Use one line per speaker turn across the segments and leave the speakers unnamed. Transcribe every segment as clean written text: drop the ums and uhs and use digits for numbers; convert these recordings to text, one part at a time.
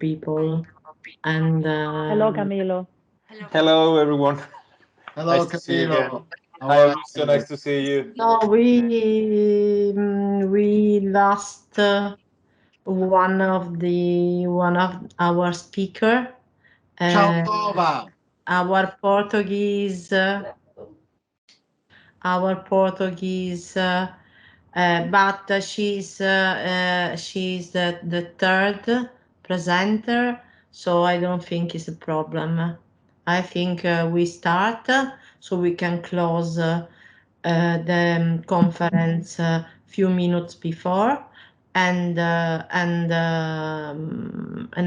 people. And
hello, Camilo.
Hello, everyone.
Hello,
Nice to see you
Camilo.
again.
How
Hi,
are
so
you?
nice to see you.
no, we lost one of our speaker.
Ciao, Tova.
Our Portuguese, but she's the third presenter, so I don't think it's a problem. I think we start, so we can close the conference a few minutes before, and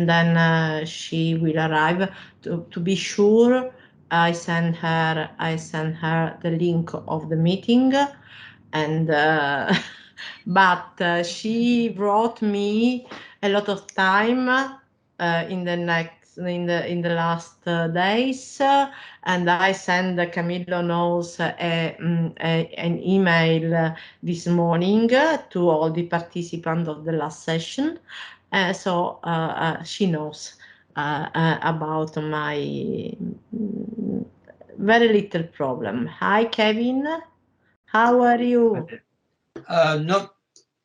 then she will arrive. To be sure, I send her the link of the meeting, and but she brought me a lot of time in the last days, and I send Camillo knows an email this morning to all the participants of the last session, so she knows about my very little problem. Hi, Kevin. How are you?
Not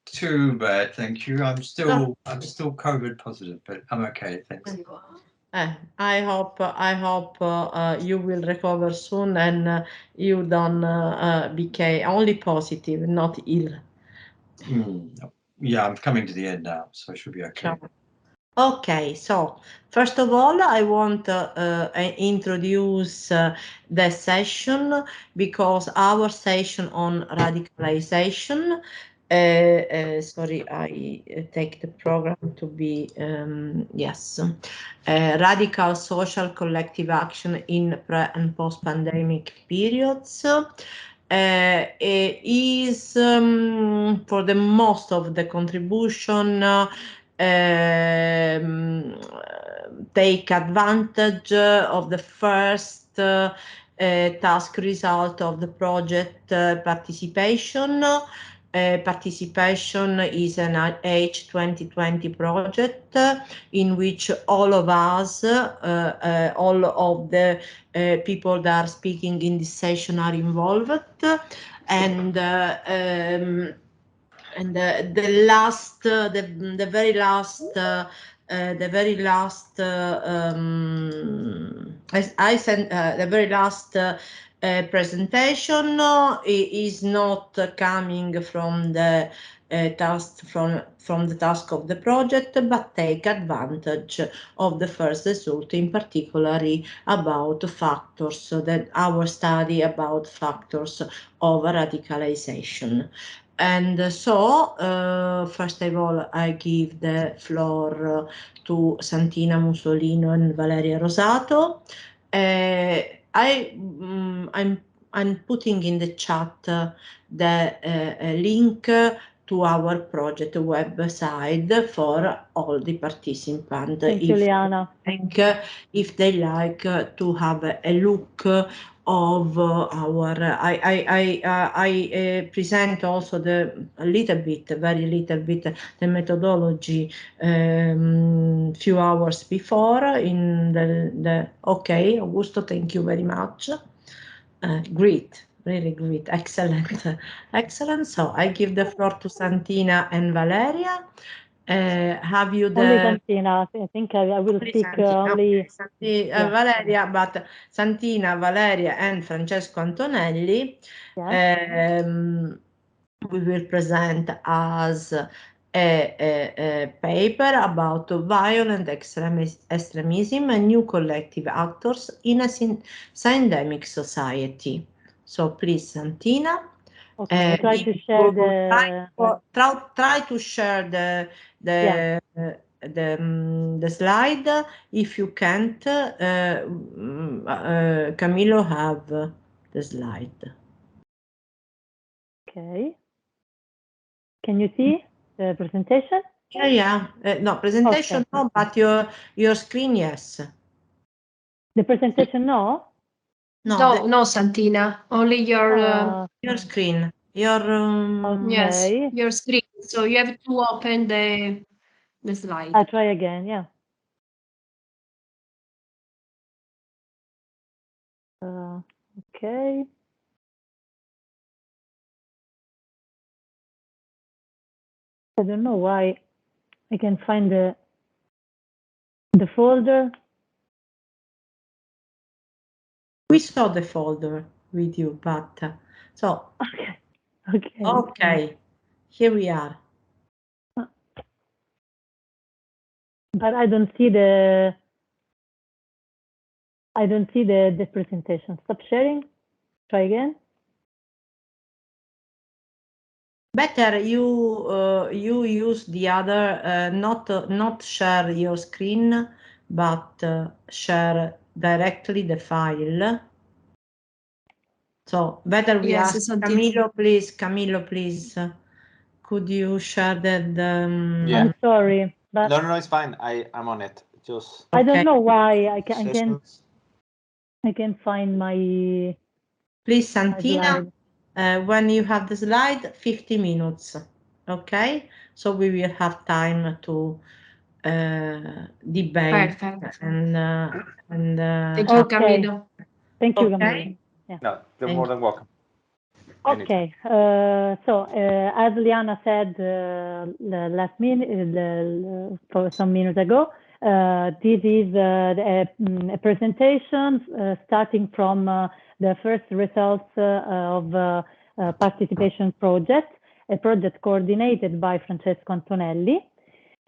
too bad, thank you. I'm still COVID positive, but I'm okay, thanks.
I hope you will recover soon and you don't become only positive, not ill.
Yeah, I'm coming to the end now, so I should be okay.
Sure. Okay, so first of all, I want to introduce the session, because our session on radicalization, sorry, I take the program to be, yes, radical social collective action in pre and post-pandemic periods. Is for the most of the contribution take advantage of the first task result of the project participation. Participation is an H2020 project in which all of us, all of the people that are speaking in this session are involved, and the very last presentation is not coming from the task from the task of the project, but take advantage of the first result, in particularly about factors, that our study about factors of radicalization. And so, first of all, I give the floor to Santina Mussolino and Valeria Rosato. I'm putting in the chat the link to our project website for all the participants.
Thank you, Liana.
If they like to have a look of our, I present also very little bit, the methodology few hours before in the okay, Augusto, thank you very much. Great, really great, excellent, excellent. So I give the floor to Santina and Valeria. Have you the
only Santina? I think I will speak only
Valeria, but Santina, Valeria, and Francesco Antonelli. We will present as a paper about violent extremism and new collective actors in a syndemic society. So please, Santina.
Okay, try to share
try to share the slide. If you can't, Camilo have the slide.
Okay. Can you see the presentation?
Yeah. No, presentation okay. No, but your screen, yes.
The presentation, no?
No, Santina. Only your
screen. Your
okay.
Yes, your screen. So you have to open the slide.
I'll try again. Yeah. Okay. I don't know why I can find the folder.
We saw the folder with you, but so
Okay. Okay.
okay, here we are.
But I don't see the presentation. Stop sharing. Try again.
Better you use the other, not share your screen, but share directly the file. So better we
Yes,
ask
Santina.
Camillo, please, could you share the?
Yeah.
I'm sorry, but
No, it's fine. I'm on it. Just
I don't
Okay.
know why I
sessions.
can find my.
Please,
my
Santina,
slide.
when you have the slide, 50 minutes. Okay, so we will have time to debate
Perfect.
and
Thank you,
Okay.
Camillo.
Thank you,
Okay.
Camillo.
No, they're
Thank
more than welcome.
Okay. So as Liana said last minute, for some minutes ago, this is a presentation starting from the first results of participation project, a project coordinated by Francesco Antonelli,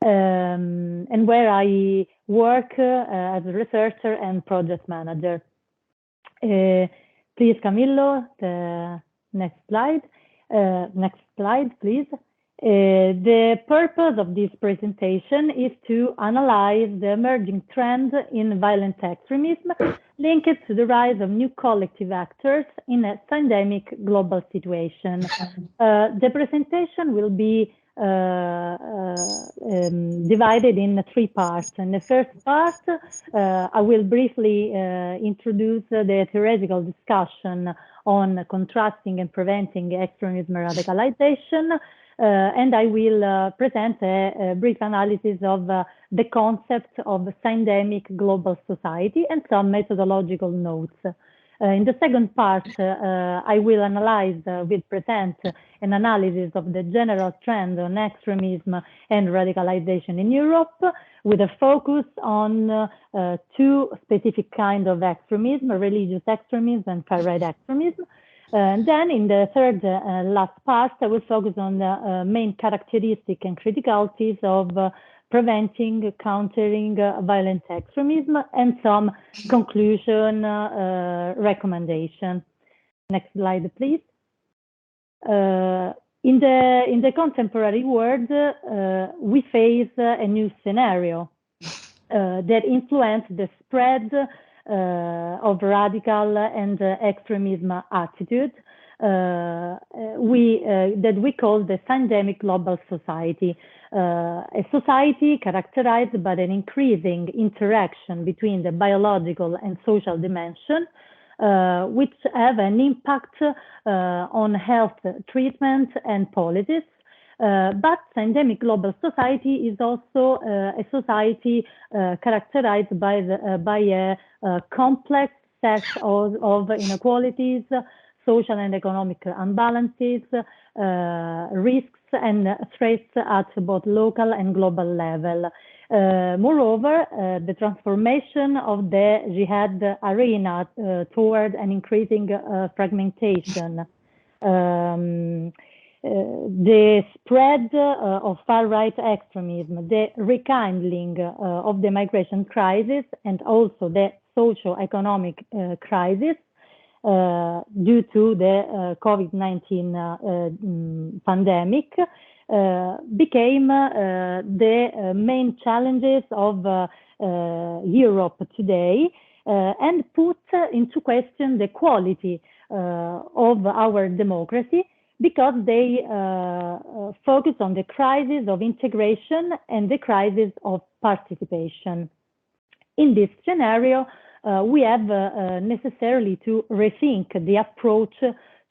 and where I work as a researcher and project manager. Please, Camillo, the next slide. Next slide, please. The purpose of this presentation is to analyze the emerging trend in violent extremism linked to the rise of new collective actors in a pandemic global situation. The presentation will be divided in 3 parts. In the first part, I will briefly introduce the theoretical discussion on contrasting and preventing extremism and radicalization, and I will present a brief analysis of the concept of syndemic global society and some methodological notes. In the second part, I will present an analysis of the general trend on extremism and radicalization in Europe, with a focus on 2 specific kinds of extremism, religious extremism and far-right extremism. And then in the third last part, I will focus on the main characteristics and criticalities of preventing, countering violent extremism, and some conclusion recommendation. Next slide, please. In the contemporary world, we face a new scenario that influenced the spread of radical and extremism attitude that we call the syndemic global society, a society characterized by an increasing interaction between the biological and social dimension, which have an impact on health treatment and policies. But syndemic global society is also a society characterized by a complex set of inequalities, social and economic imbalances, risks and threats at both local and global level. Moreover, the transformation of the jihad arena toward an increasing fragmentation, the spread of far-right extremism, the rekindling of the migration crisis, and also the socio-economic crisis due to the COVID-19 pandemic became the main challenges of Europe today, and put into question the quality of our democracy, because they focus on the crisis of integration and the crisis of participation. In this scenario, we have necessarily to rethink the approach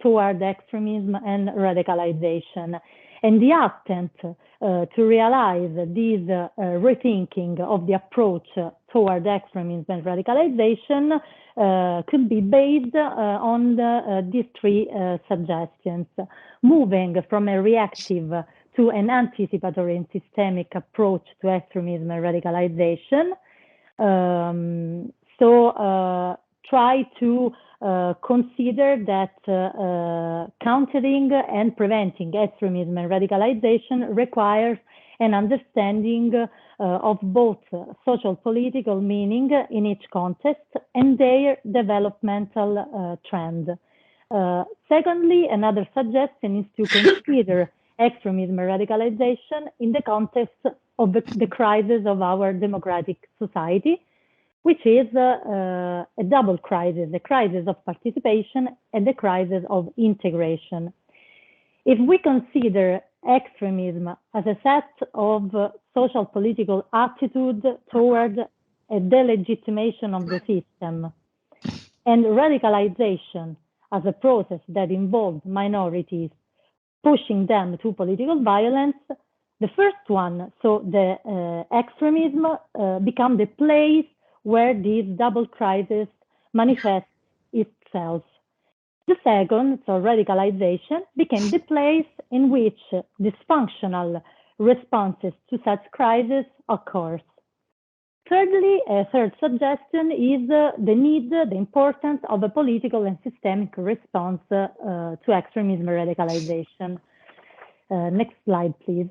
toward extremism and radicalization. And the attempt to realize this rethinking of the approach toward extremism and radicalization could be based on these three suggestions, moving from a reactive to an anticipatory and systemic approach to extremism and radicalization. Try to consider that countering and preventing extremism and radicalization requires an understanding of both social political meaning in each context and their developmental trend. Secondly, another suggestion is to consider extremism and radicalization in the context of the crisis of our democratic society, which is a double crisis, the crisis of participation and the crisis of integration. If we consider extremism as a set of social political attitude toward a delegitimation of the system, and radicalization as a process that involves minorities, pushing them to political violence, the first one, so the extremism, become the place where this double crisis manifests itself. The second, so radicalization, became the place in which dysfunctional responses to such crises occurs. Thirdly, a third suggestion is the need, the importance of a political and systemic response to extremism and radicalization. Next slide, please.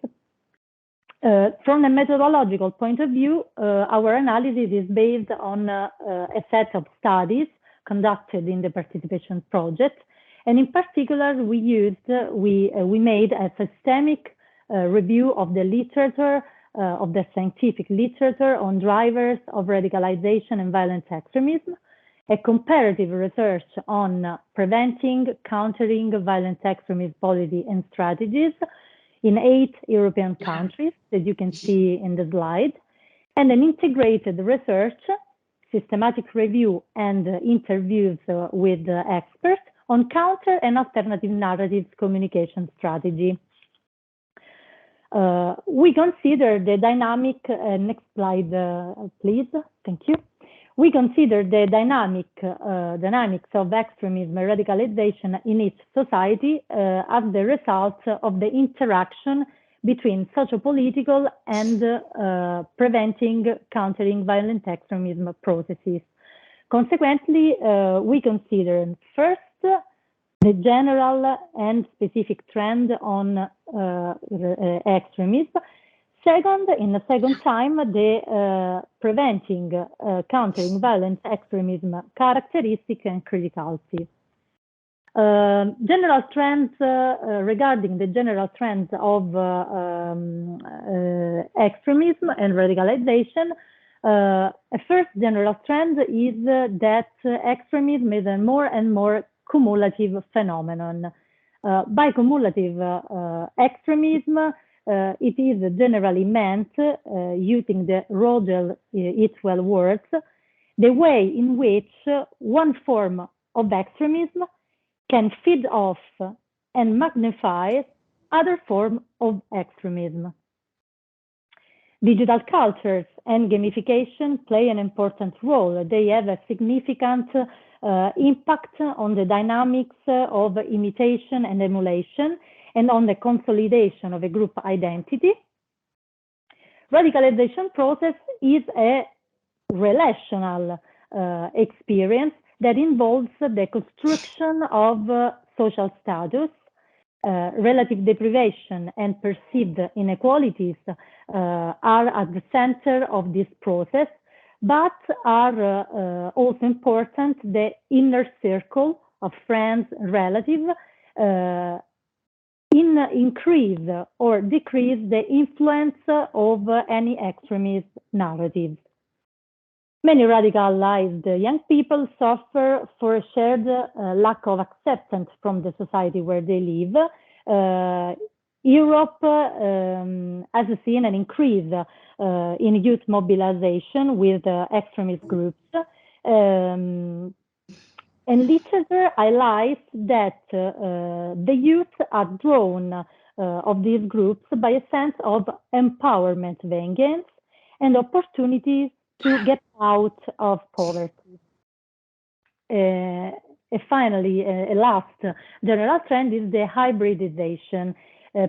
From a methodological point of view, our analysis is based on a set of studies conducted in the participation project, and in particular, we made a systemic review of the literature, of the scientific literature on drivers of radicalization and violent extremism, a comparative research on preventing, countering violent extremist policy and strategies in 8 European countries that you can see in the slide, and an integrated research, systematic review and interviews with experts on counter and alternative narratives communication strategy. We consider the dynamic, next slide, please, thank you. We consider the dynamics of extremism and radicalization in each society as the result of the interaction between socio-political and preventing, countering violent extremism processes. Consequently, we consider first the general and specific trend on extremism. Second, in the second time, the preventing, countering violent extremism characteristic and criticality. General trends, regarding the general trends of extremism and radicalization, a first general trend is that extremism is a more and more cumulative phenomenon. By cumulative extremism, it is generally meant, using the Rodel Itwell words, the way in which one form of extremism can feed off and magnify other forms of extremism. Digital cultures and gamification play an important role. They have a significant impact on the dynamics of imitation and emulation, and on the consolidation of a group identity. Radicalization process is a relational experience that involves the construction of social status, relative deprivation and perceived inequalities are at the center of this process, but are also important the inner circle of friends and relatives increase or decrease the influence of any extremist narrative. Many radicalized young people suffer for a shared lack of acceptance from the society where they live. Europe has seen an increase in youth mobilization with extremist groups. And literature highlights that the youth are drawn of these groups by a sense of empowerment, vengeance, and opportunities to get out of poverty. And finally, a last general trend is the hybridization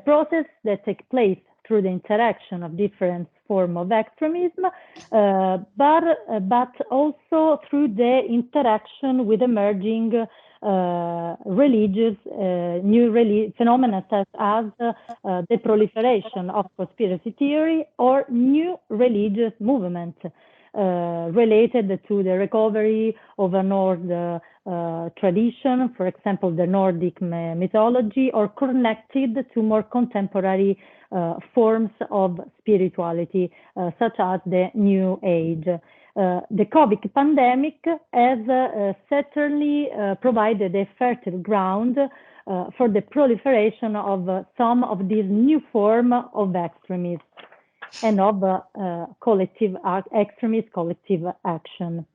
process that takes place through the interaction of different forms of extremism, but also through the interaction with emerging religious phenomena such as the proliferation of conspiracy theory or new religious movements related to the recovery of an old tradition, for example, the Nordic mythology, or connected to more contemporary forms of spirituality, such as the New Age. The COVID pandemic has certainly provided a fertile ground for the proliferation of some of these new forms of extremism and of collective extremist collective action.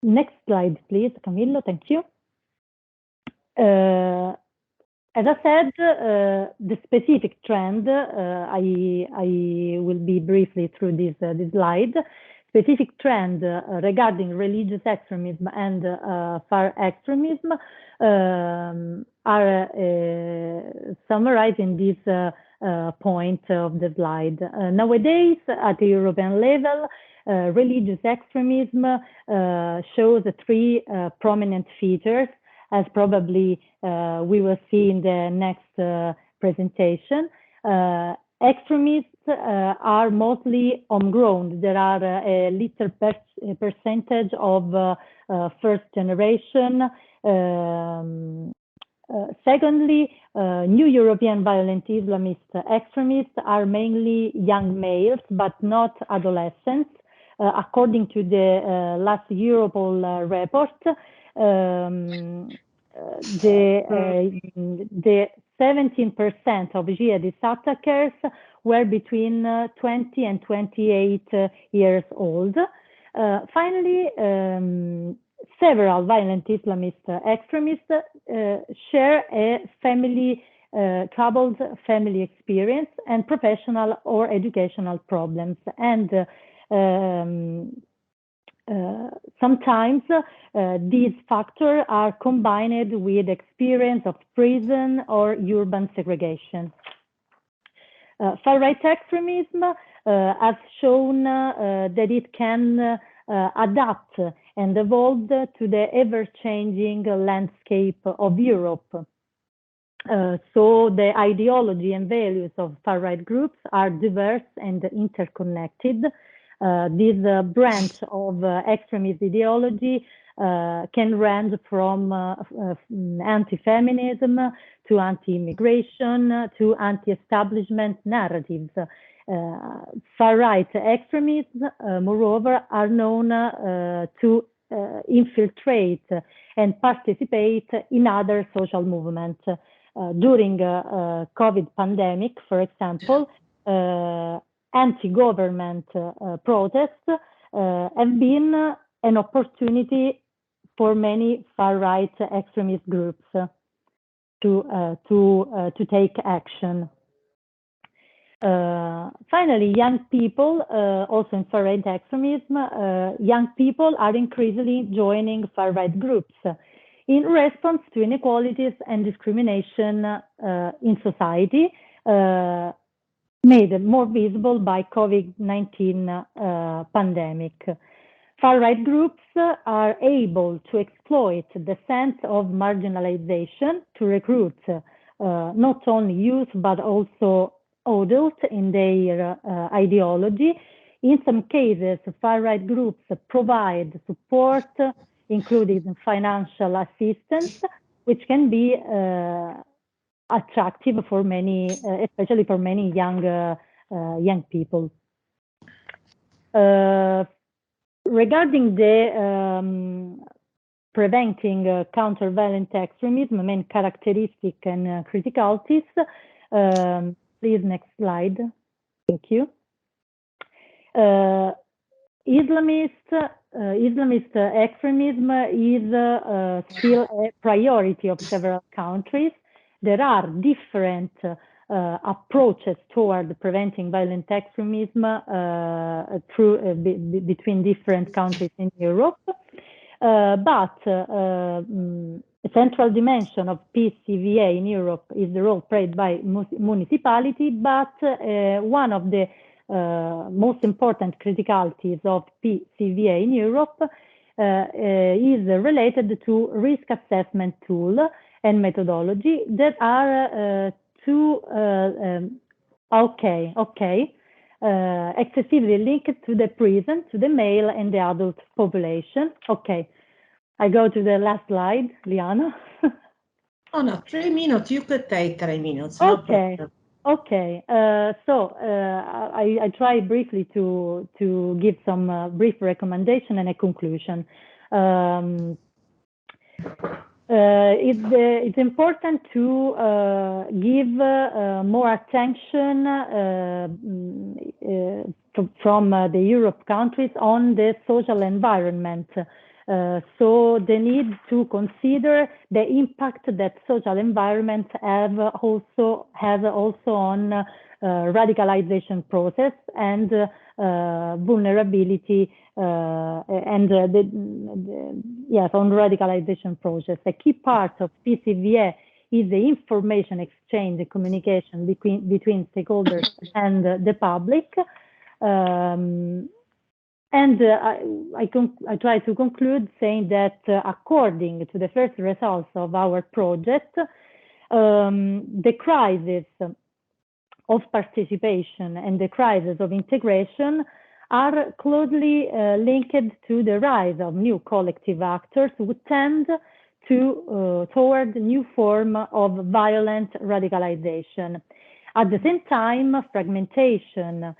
Next slide, please, Camillo. Thank you. As I said, the specific trend, I will be briefly through this slide. Specific trend regarding religious extremism and far extremism are summarized in this point of the slide. Nowadays, at the European level, religious extremism shows three prominent features, as probably we will see in the next presentation. Extremists are mostly homegrown. There are a little percentage of first generation. Secondly, new European violent Islamist extremists are mainly young males, but not adolescents. According to the last Europol report, the 17% of jihadist attackers were between 20 and 28 years old. Finally, several violent Islamist extremists share a troubled family experience and professional or educational problems, and sometimes these factors are combined with experience of prison or urban segregation. Far-right extremism has shown that it can adapt and evolve to the ever-changing landscape of Europe. So the ideology and values of far-right groups are diverse and interconnected. This branch of extremist ideology can range from anti-feminism to anti-immigration to anti-establishment narratives. Far-right extremists, moreover, are known to infiltrate and participate in other social movements. During COVID pandemic, for example, anti-government protests have been an opportunity for many far-right extremist groups to take action. Finally, young people, also in far-right extremism, young people are increasingly joining far-right groups in response to inequalities and discrimination in society, made more visible by COVID-19 pandemic. Far-right groups are able to exploit the sense of marginalization to recruit not only youth but also adults in their ideology. In some cases, far-right groups provide support, including financial assistance, which can be attractive for many, especially for many young people. Regarding the preventing counter-violent extremism, main characteristic and criticalities, please next slide. Thank you. Islamist extremism is still a priority of several countries. There are different approaches toward preventing violent extremism between different countries in Europe. But a central dimension of PCVA in Europe is the role played by municipality, but one of the most important criticalities of PCVA in Europe is related to risk assessment tool and methodology that are excessively linked to the prison, to the male and the adult population. Okay, I go to the last slide, Liana.
Oh no, 3 minutes. You could take 3 minutes.
Okay.
No
Okay. So I try briefly to give some brief recommendation and a conclusion. It's important to give more attention from the Europe countries on the social environment. So the need to consider the impact that social environments have also on radicalization process and vulnerability and on radicalization process. A key part of PCVA is the information exchange, the communication between stakeholders and the public. And I try to conclude saying that according to the first results of our project, the crisis of participation and the crisis of integration are closely linked to the rise of new collective actors who tend toward new form of violent radicalization. At the same time, fragmentation,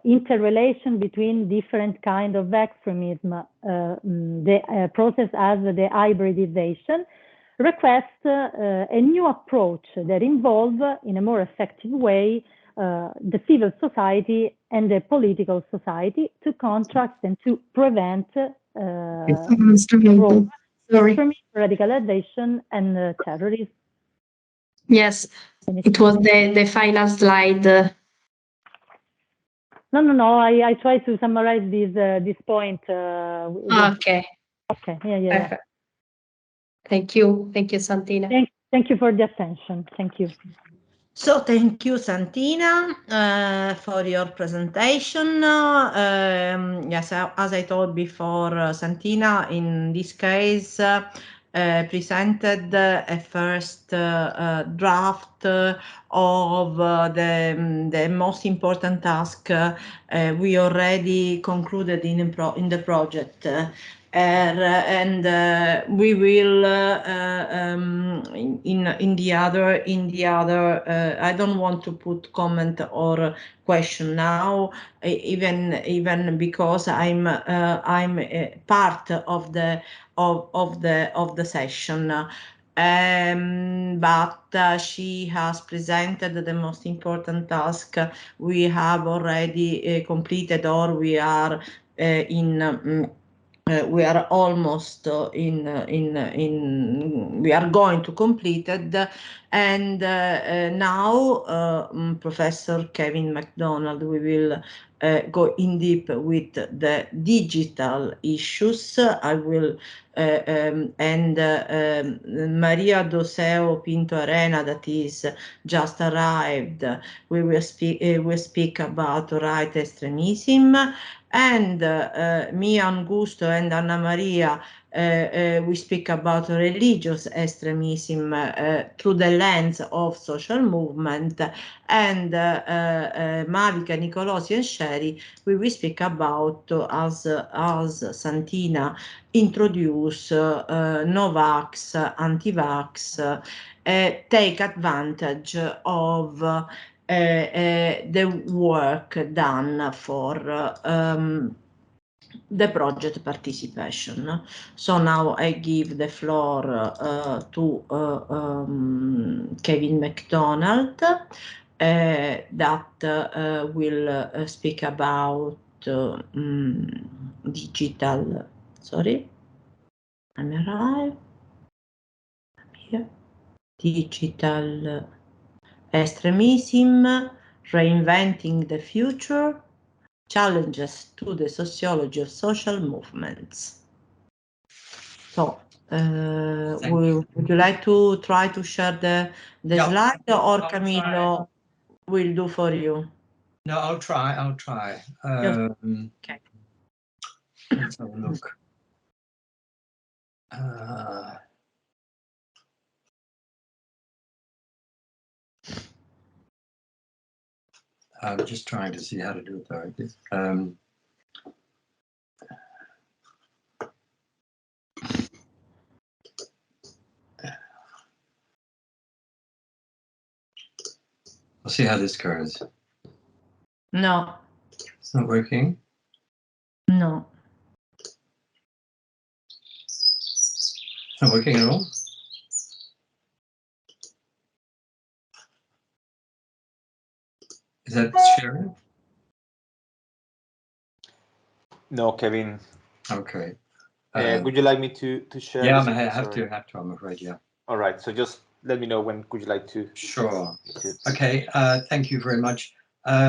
interrelation between different kinds of extremism, the process as the hybridization, requests a new approach that involves, in a more effective way, the civil society and the political society to contrast and to prevent radicalization and terrorism.
Yes, it was the final slide.
No. I try to summarize this point.
Okay.
Okay. Yeah.
Thank you, Santina.
Thank you for the attention. Thank you.
So thank you, Santina, for your presentation. Yes, as I told before, Santina, in this case, presented a first draft of the most important task we already concluded in the project. And we will in the other I don't want to put comment or question now, even because I'm a part of the session. But she has presented the most important task we have already completed, or we are we are almost we are going to complete it, and now Professor Kevin MacDonald, we will go in deep with the digital issues. I will and Maria Doseo Pinto Arena, that is just arrived, we will speak about right extremism, and me, Augusto, and Anna Maria, we speak about religious extremism through the lens of social movement, and Malika, Nicolosi, and Sherry, we will speak about, as Santina introduce, no-vax, anti-vax, take advantage of the work done for the project participation. So now I give the floor to Kevin MacDonald that will speak about digital, sorry, I'm arrived here, digital extremism, reinventing the future, challenges to the sociology of social movements. So, would you like to try to share the slide, or Camillo will do for you?
No, I'll try.
Okay.
Let's have a look. I'm just trying to see how to do it though. I'll see how this goes.
No.
It's not working.
No.
It's not working at all. Is that sharing?
No, Kevin.
Okay.
Would you like me to share?
Yeah,
the
I have
screen?
to. I'm afraid. Yeah.
All right. So just let me know when would you like to.
Sure. Okay. Thank you very much. What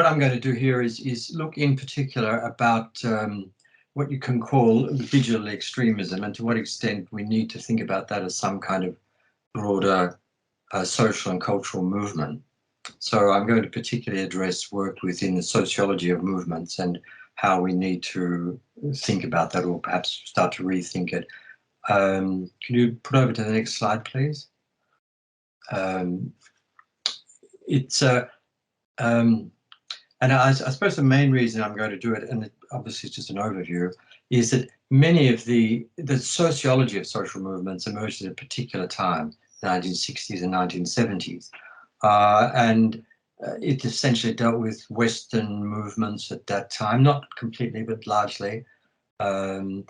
I'm going to do here is look in particular about what you can call digital extremism, and to what extent we need to think about that as some kind of broader social and cultural movement. So I'm going to particularly address work within the sociology of movements and how we need to think about that, or perhaps start to rethink it. Can you put over to the next slide, please? And I suppose the main reason I'm going to do it, and obviously it's just an overview, is that many of the sociology of social movements emerged at a particular time, the 1960s and 1970s. And it essentially dealt with Western movements at that time, not completely, but largely. And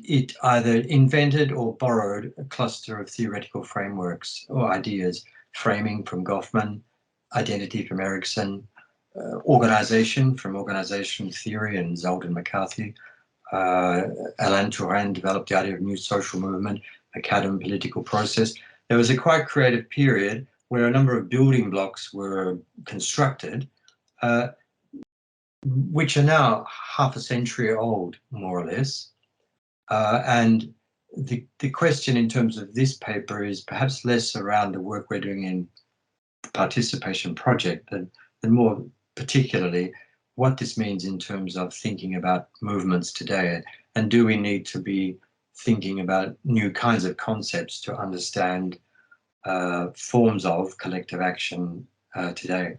it either invented or borrowed a cluster of theoretical frameworks or ideas, framing from Goffman, identity from Erickson, organization from organization theory and Zeldin McCarthy. Alain Touraine developed the idea of new social movement, macadam political process. There was a quite creative period where a number of building blocks were constructed, which are now half a century old, more or less. And the question in terms of this paper is perhaps less around the work we're doing in the participation project than more particularly what this means in terms of thinking about movements today, and do we need to be thinking about new kinds of concepts to understand forms of collective action today.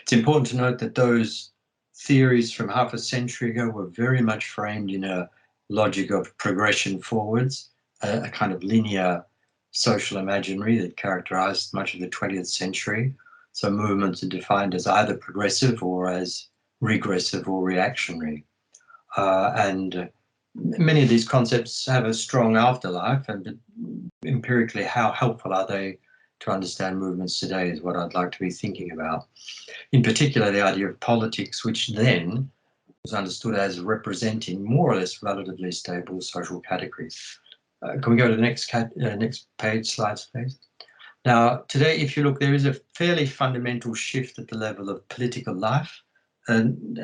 It's important to note that those theories from half a century ago were very much framed in a logic of progression forwards, a kind of linear social imaginary that characterized much of the 20th century. So movements are defined as either progressive or as regressive or reactionary. And many of these concepts have a strong afterlife, and empirically, how helpful are they to understand movements today is what I'd like to be thinking about. In particular, the idea of politics, which then was understood as representing more or less relatively stable social categories. Can we go to the next page slides, please? Now, today, if you look, there is a fairly fundamental shift at the level of political life and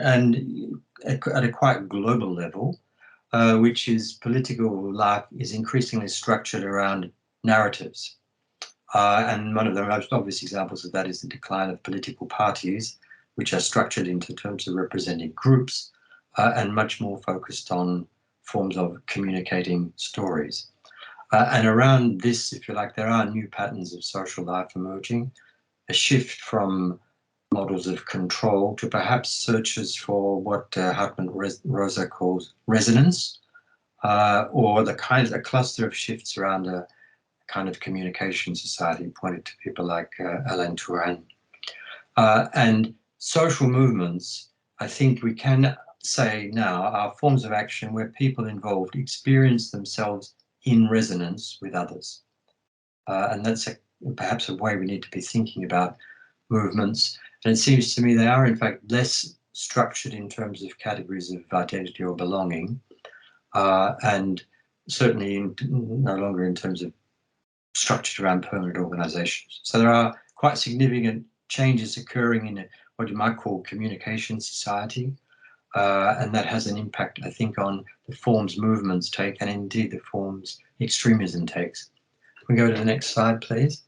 at a quite global level, which is political life is increasingly structured around narratives. And one of the most obvious examples of that is the decline of political parties, which are structured into terms of representing groups and much more focused on forms of communicating stories. And around this, if you like, there are new patterns of social life emerging, a shift from models of control to perhaps searches for what Hartmut Rosa calls resonance, or a cluster of shifts around a kind of communication society, pointed to people like Alain Touraine. And social movements, I think we can say now, are forms of action where people involved experience themselves in resonance with others. and that's perhaps a way we need to be thinking about movements. And it seems to me they are in fact less structured in terms of categories of identity or belonging, and certainly no longer in terms of structured around permanent organizations. So there are quite significant changes occurring in what you might call communication society, and that has an impact, I think, on the forms movements take and indeed the forms extremism takes. Can we go to the next slide, please?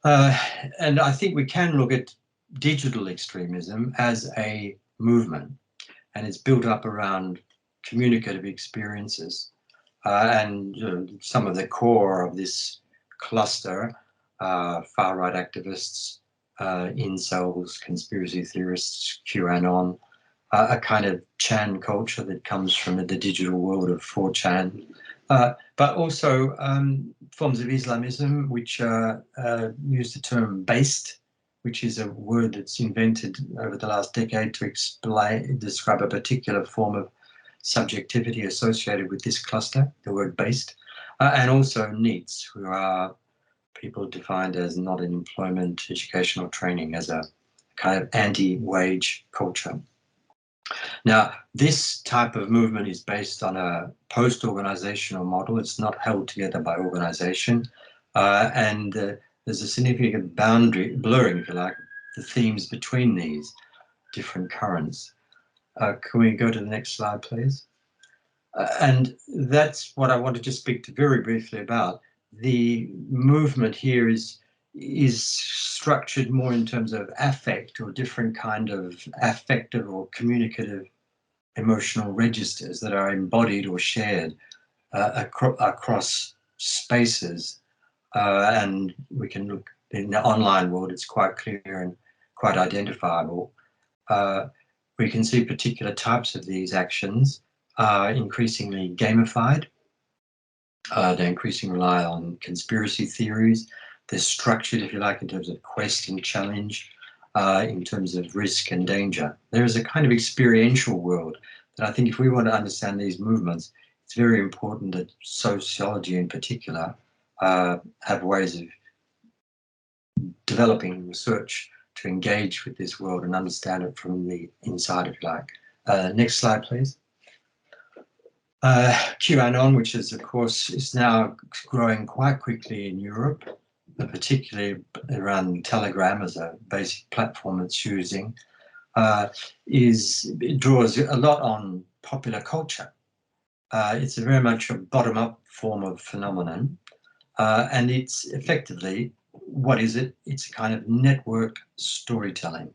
And I think we can look at digital extremism as a movement, and it's built up around communicative experiences. And some of the core of this cluster, far-right activists, incels, conspiracy theorists, QAnon, a kind of Chan culture that comes from the digital world of 4chan, but also forms of Islamism, which use the term based, which is a word that's invented over the last decade to describe a particular form of subjectivity associated with this cluster, the word based, and also NEETs, who are people defined as not in employment, education or training, as a kind of anti-wage culture. Now, this type of movement is based on a post-organizational model. It's not held together by organization, and there's a significant boundary blurring, if you like, the themes between these different currents. Can we go to the next slide, please? And that's what I want to just speak to very briefly about. The movement here is structured more in terms of affect or different kind of affective or communicative emotional registers that are embodied or shared across spaces. And we can look in the online world, it's quite clear and quite identifiable. We can see particular types of these actions are increasingly gamified. They increasingly rely on conspiracy theories. They're structured, if you like, in terms of quest and challenge, in terms of risk and danger. There is a kind of experiential world that I think if we want to understand these movements, it's very important that sociology in particular have ways of developing research to engage with this world and understand it from the inside, if you like. Next slide, please. QAnon, which is, of course, is now growing quite quickly in Europe, particularly around Telegram as a basic platform it's using, it draws a lot on popular culture. It's very much a bottom-up form of phenomenon, and it's effectively, what is it? It's a kind of network storytelling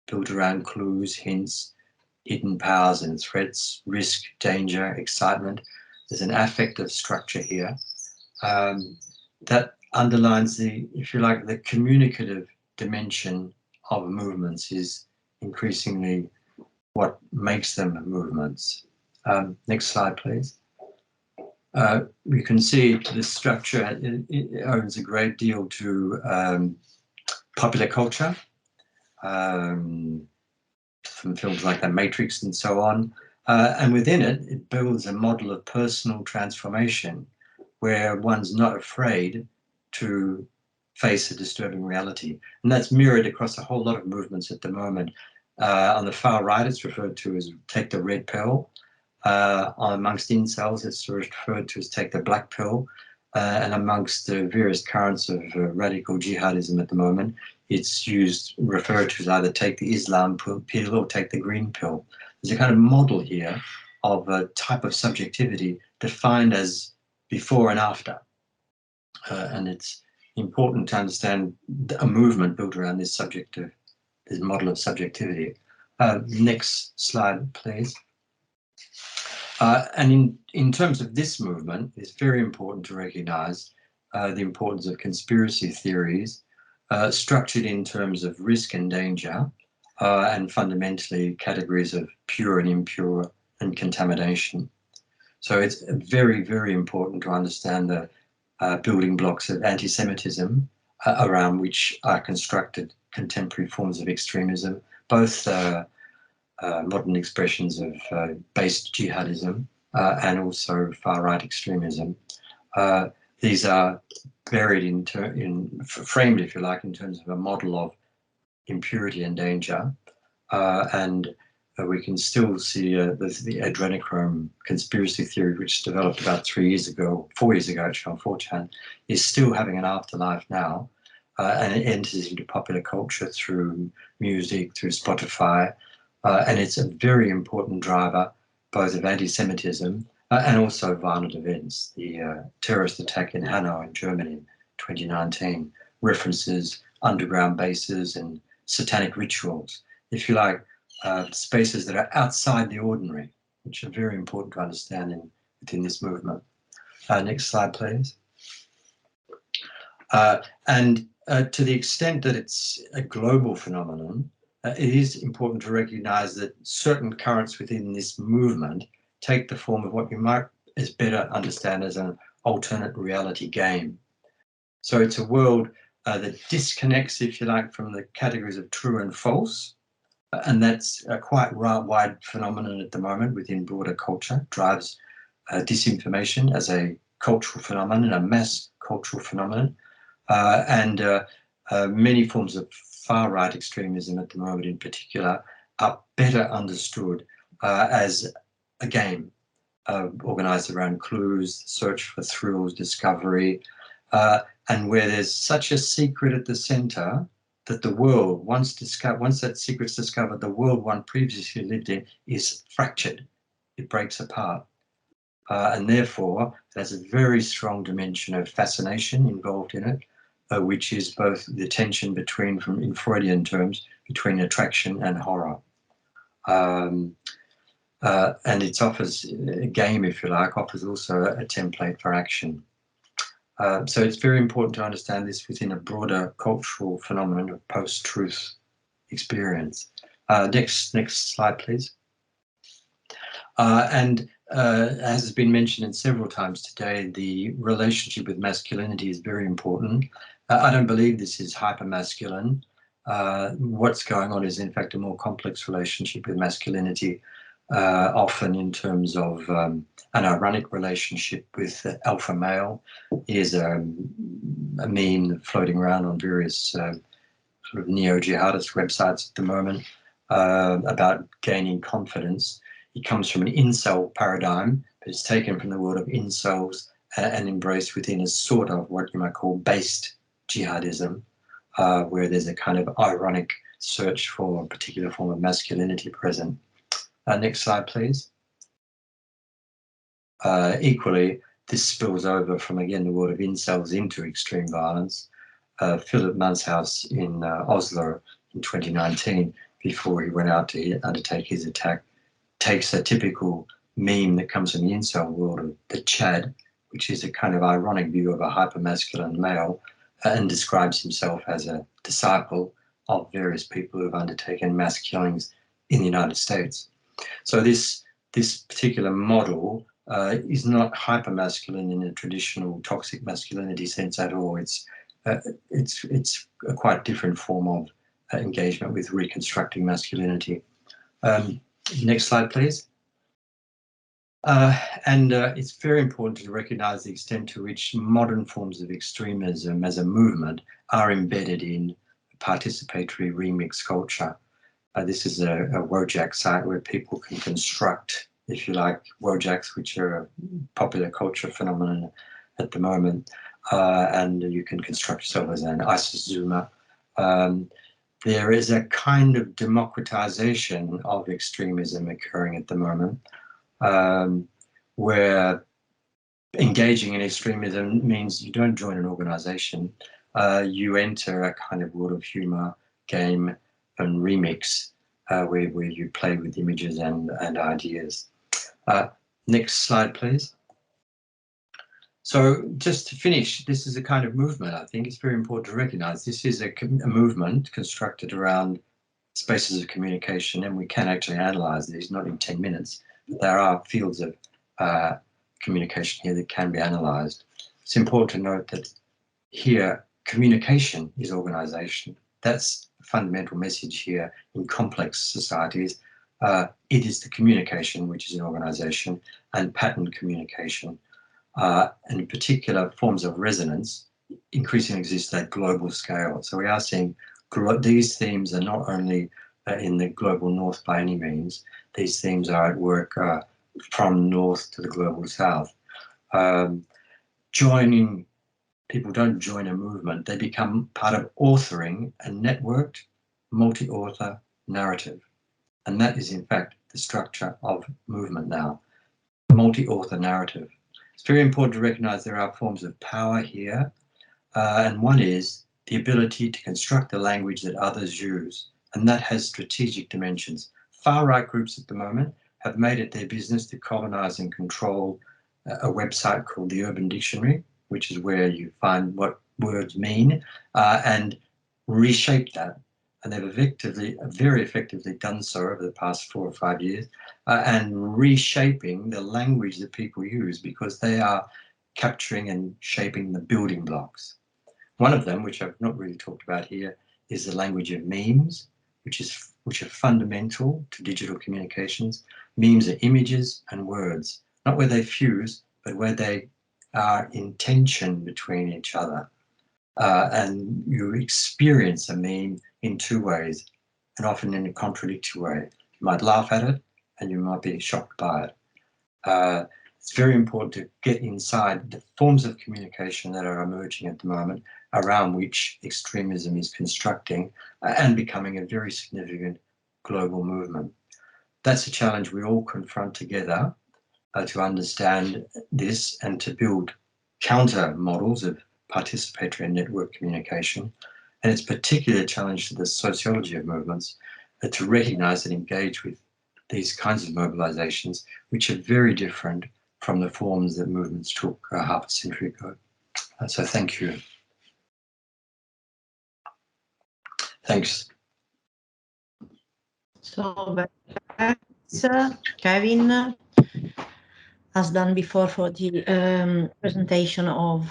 built around clues, hints, hidden powers and threats, risk, danger, excitement. There's an affective structure here that underlines the, if you like, the communicative dimension of movements is increasingly what makes them movements. Next slide, please. We can see the structure, it owes a great deal to popular culture, from films like The Matrix and so on. And within it, it builds a model of personal transformation where one's not afraid to face a disturbing reality. And that's mirrored across a whole lot of movements at the moment. On the far right, it's referred to as take the red pill. Amongst incels, it's referred to as take the black pill. And amongst the various currents of radical jihadism at the moment, it's referred to as either take the Islam pill or take the green pill. There's a kind of model here of a type of subjectivity defined as before and after. And it's important to understand a movement built around this model of subjectivity. Next slide, please. And in terms of this movement, it's very important to recognize the importance of conspiracy theories structured in terms of risk and danger, and fundamentally categories of pure and impure and contamination. So it's very, very important to understand the building blocks of anti-Semitism around which are constructed contemporary forms of extremism, both modern expressions of based jihadism and also far-right extremism. these are buried framed, if you like, in terms of a model of impurity and danger, and we can still see the adrenochrome conspiracy theory, which developed about 4 years ago actually on 4chan, is still having an afterlife now, and it enters into popular culture through music, through Spotify, and it's a very important driver both of anti-Semitism and also violent events. The terrorist attack in Hanau in Germany in 2019 references underground bases and satanic rituals, if you like, spaces that are outside the ordinary, which are very important to understand within this movement. Next slide, please. And to the extent that it's a global phenomenon, it is important to recognize that certain currents within this movement take the form of what you might as better understand as an alternate reality game. So it's a world that disconnects, if you like, from the categories of true and false, and that's a quite wide phenomenon at the moment within broader culture, drives disinformation as a cultural phenomenon, a mass cultural phenomenon, and many forms of far-right extremism at the moment in particular are better understood as a game organized around clues, search for thrills, discovery, and where there's such a secret at the center that the world, once that secret's discovered, the world one previously lived in is fractured. It breaks apart. And therefore, there's a very strong dimension of fascination involved in it, which is both the tension between, in Freudian terms, between attraction and horror. And it offers a game, if you like, offers also a template for action. So it's very important to understand this within a broader cultural phenomenon of post-truth experience. Next slide, please. And as has been mentioned several times today, the relationship with masculinity is very important. I don't believe this is hyper-masculine. What's going on is, in fact, a more complex relationship with masculinity, often in terms of an ironic relationship with the alpha male. Here's a meme floating around on various sort of neo-jihadist websites at the moment about gaining confidence. It comes from an incel paradigm, but it's taken from the world of incels and embraced within a sort of what you might call based jihadism, where there's a kind of ironic search for a particular form of masculinity present. Next slide, please. Equally, this spills over from, again, the world of incels into extreme violence. Philip Manshaus in Oslo in 2019, before he went out to undertake his attack, takes a typical meme that comes from the incel world of the Chad, which is a kind of ironic view of a hyper-masculine male, and describes himself as a disciple of various people who have undertaken mass killings in the United States. So this particular model is not hyper-masculine in a traditional toxic masculinity sense at all. It's a quite different form of engagement with reconstructing masculinity. Next slide, please. And it's very important to recognize the extent to which modern forms of extremism as a movement are embedded in participatory remix culture. This is a Wojak site where people can construct, if you like, Wojaks, which are a popular culture phenomenon at the moment, and you can construct yourself as an ISIS Zoomer. There is a kind of democratization of extremism occurring at the moment, where engaging in extremism means you don't join an organization, you enter a kind of world of humor, game, and remix, where you play with images and ideas. Next slide, please. So just to finish, this is a kind of movement. I think it's very important to recognize this is a movement constructed around spaces of communication, and we can actually analyze these, not in 10 minutes, but there are fields of communication here that can be analyzed. It's important to note that here, communication is organization. That's the fundamental message here in complex societies. It is the communication which is an organization, and pattern communication. and in particular forms of resonance, increasingly exist at global scale. So we are seeing these themes are not only in the global north by any means, these themes are at work from north to the global south. People don't join a movement, they become part of authoring a networked multi-author narrative. And that is in fact the structure of movement now, multi-author narrative. It's very important to recognize there are forms of power here, and one is the ability to construct the language that others use, and that has strategic dimensions. Far-right groups at the moment have made it their business to colonize and control a website called the Urban Dictionary, which is where you find what words mean, and reshape that. And they've very effectively done so over the past 4 or 5 years, and reshaping the language that people use, because they are capturing and shaping the building blocks. One of them, which I've not really talked about here, is the language of memes, which are fundamental to digital communications. Memes are images and words, not where they fuse, but where they are in tension between each other. And you experience a meme in 2 ways, and often in a contradictory way. You might laugh at it, and you might be shocked by it. It's very important to get inside the forms of communication that are emerging at the moment, around which extremism is constructing and becoming a very significant global movement. That's a challenge we all confront together, to understand this and to build counter models of participatory and network communication. And it's particularly a challenge to the sociology of movements, to recognize and engage with these kinds of mobilizations, which are very different from the forms that movements took half a century ago. So thank you. Thanks.
So thanks, Kevin, as done before for the presentation of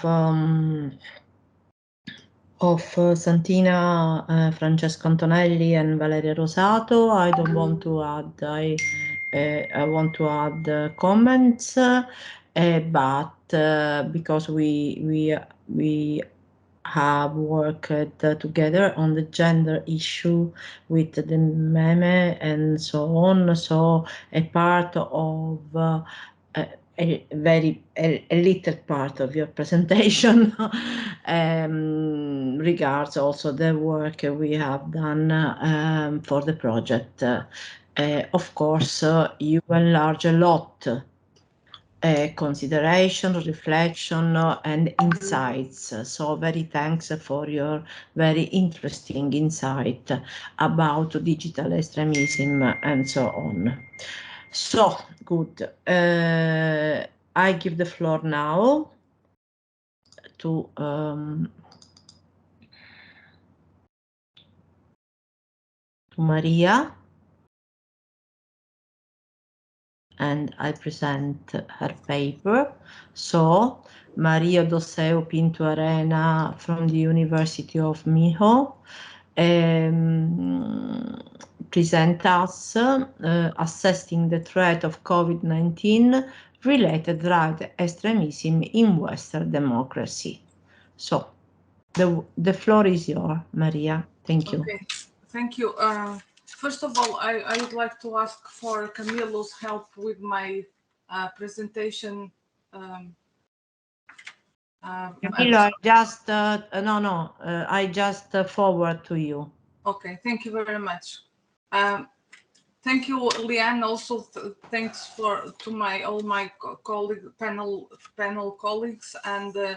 Santina, Francesco Antonelli and Valeria Rosato. I don't want to add, I want to add comments, but because we have worked together on the gender issue with the meme and so on, so a part of a little part of your presentation regards also the work we have done for the project. Of course, you enlarge a lot consideration, reflection, and insights. So very thanks for your very interesting insight about digital extremism and so on. So good. I give the floor now to Maria, and I present her paper. So Maria Doseu Pinto Arena from the University of Miho present us assessing the threat of COVID-19 related right extremism in Western democracy. So the floor is yours, Maria. Thank you.
Okay, thank you. First of all, I would like to ask for Camilo's help with my presentation.
Camilo, I just I just forward to you.
Okay, thank you very much. Thank you, Leanne. Also, thanks to all my panel colleagues, and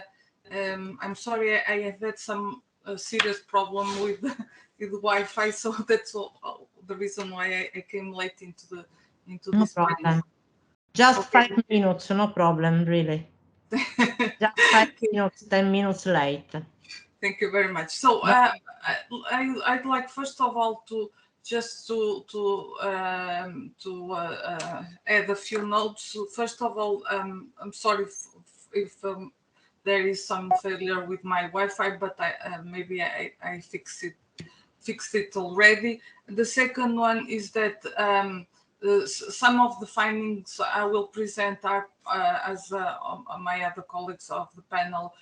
I'm sorry I have had some serious problem with the Wi-Fi, so that's all, the reason why I came late into this
problem. Just okay. 5 minutes, no problem, really. Just 5 minutes, 10 minutes late.
Thank you very much. So I'd like first of all to add a few notes. First of all, I'm sorry if there is some failure with my Wi-Fi, but maybe I fixed it already. The second one is that some of the findings I will present are, as my other colleagues of the panel,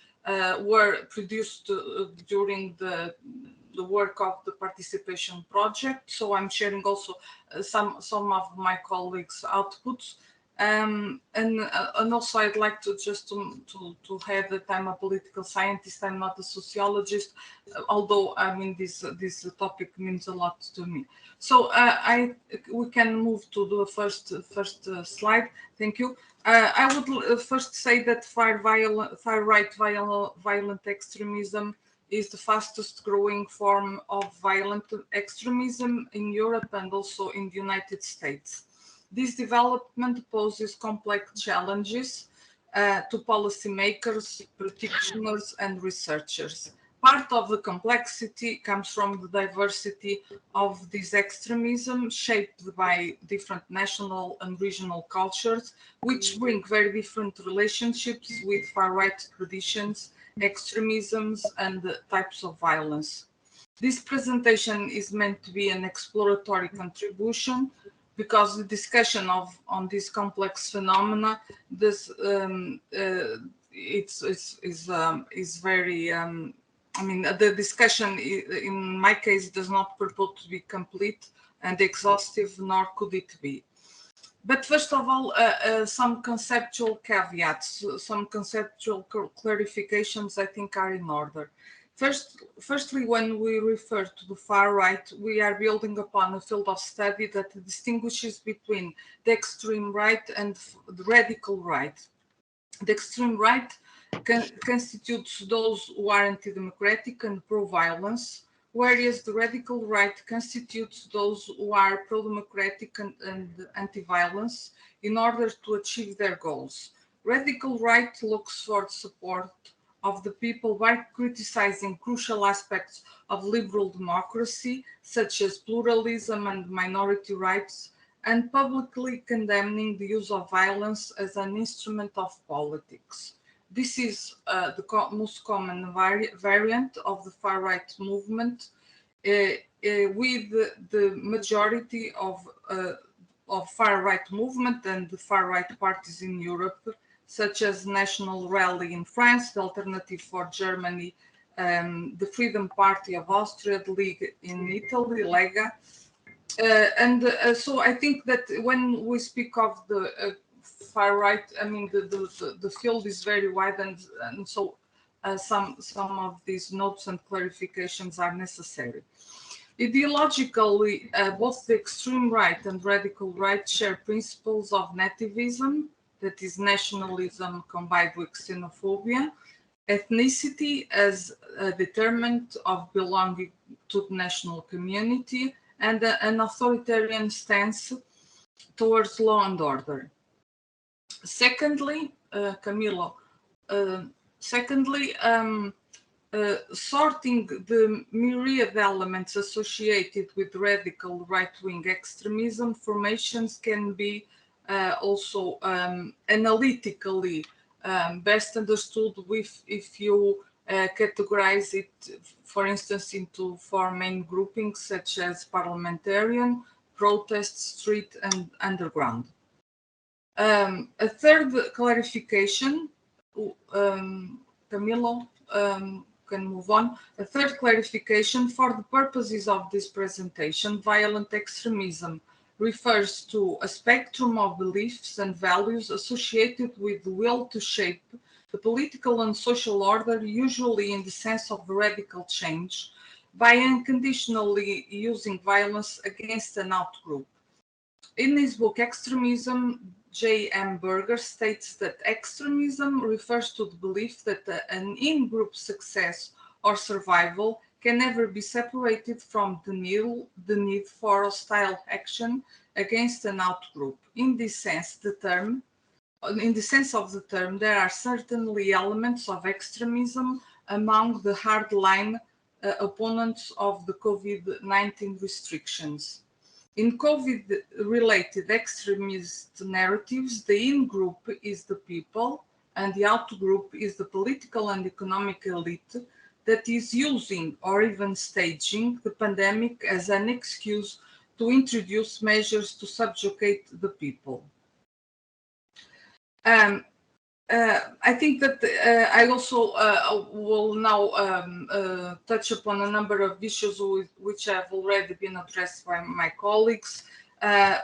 were produced during the work of the participation project. So I'm sharing also some of my colleagues' outputs. And also I'd like to just to have that I'm a political scientist, I'm not a sociologist, although I mean this topic means a lot to me. So we can move to the first slide. Thank you. I would first say that far-right violent extremism is the fastest growing form of violent extremism in Europe and also in the United States. This development poses complex challenges to policymakers, practitioners, and researchers. Part of the complexity comes from the diversity of this extremism, shaped by different national and regional cultures, which bring very different relationships with far-right traditions, extremisms, and types of violence. This presentation is meant to be an exploratory contribution, because the discussion on this complex phenomena, this is very. I mean, the discussion in my case does not purport to be complete and exhaustive, nor could it be. But first of all, some conceptual caveats, some conceptual clarifications I think are in order. Firstly, when we refer to the far right, we are building upon a field of study that distinguishes between the extreme right and the radical right. The extreme right constitutes those who are anti-democratic and pro-violence, whereas the radical right constitutes those who are pro-democratic and anti-violence in order to achieve their goals. Radical right looks for support of the people by criticizing crucial aspects of liberal democracy, such as pluralism and minority rights, and publicly condemning the use of violence as an instrument of politics. This is the most common variant of the far-right movement, with the majority of far-right movement and the far-right parties in Europe, such as National Rally in France, the Alternative for Germany, the Freedom Party of Austria, the League in Italy, Lega. So I think that when we speak of the far right, I mean, the field is very wide, and so some of these notes and clarifications are necessary. Ideologically, both the extreme right and radical right share principles of nativism, that is nationalism combined with xenophobia, ethnicity as a determinant of belonging to the national community, and an authoritarian stance towards law and order. Secondly, Camilo, sorting the myriad elements associated with radical right-wing extremism formations can be also analytically best understood if you categorize it, for instance, into four main groupings such as parliamentarian, protest, street, and underground. A third clarification, Camilo, can move on. A third clarification: for the purposes of this presentation, violent extremism refers to a spectrum of beliefs and values associated with the will to shape the political and social order, usually in the sense of radical change, by unconditionally using violence against an outgroup. In his book Extremism, J.M. Berger states that extremism refers to the belief that an in-group success or survival can never be separated from the need for hostile action against an outgroup. In this sense, in the sense of the term, there are certainly elements of extremism among the hardline opponents of the COVID-19 restrictions. In COVID-related extremist narratives, the in-group is the people and the out-group is the political and economic elite that is using or even staging the pandemic as an excuse to introduce measures to subjugate the people. I think that I also will now touch upon a number of issues which have already been addressed by my colleagues.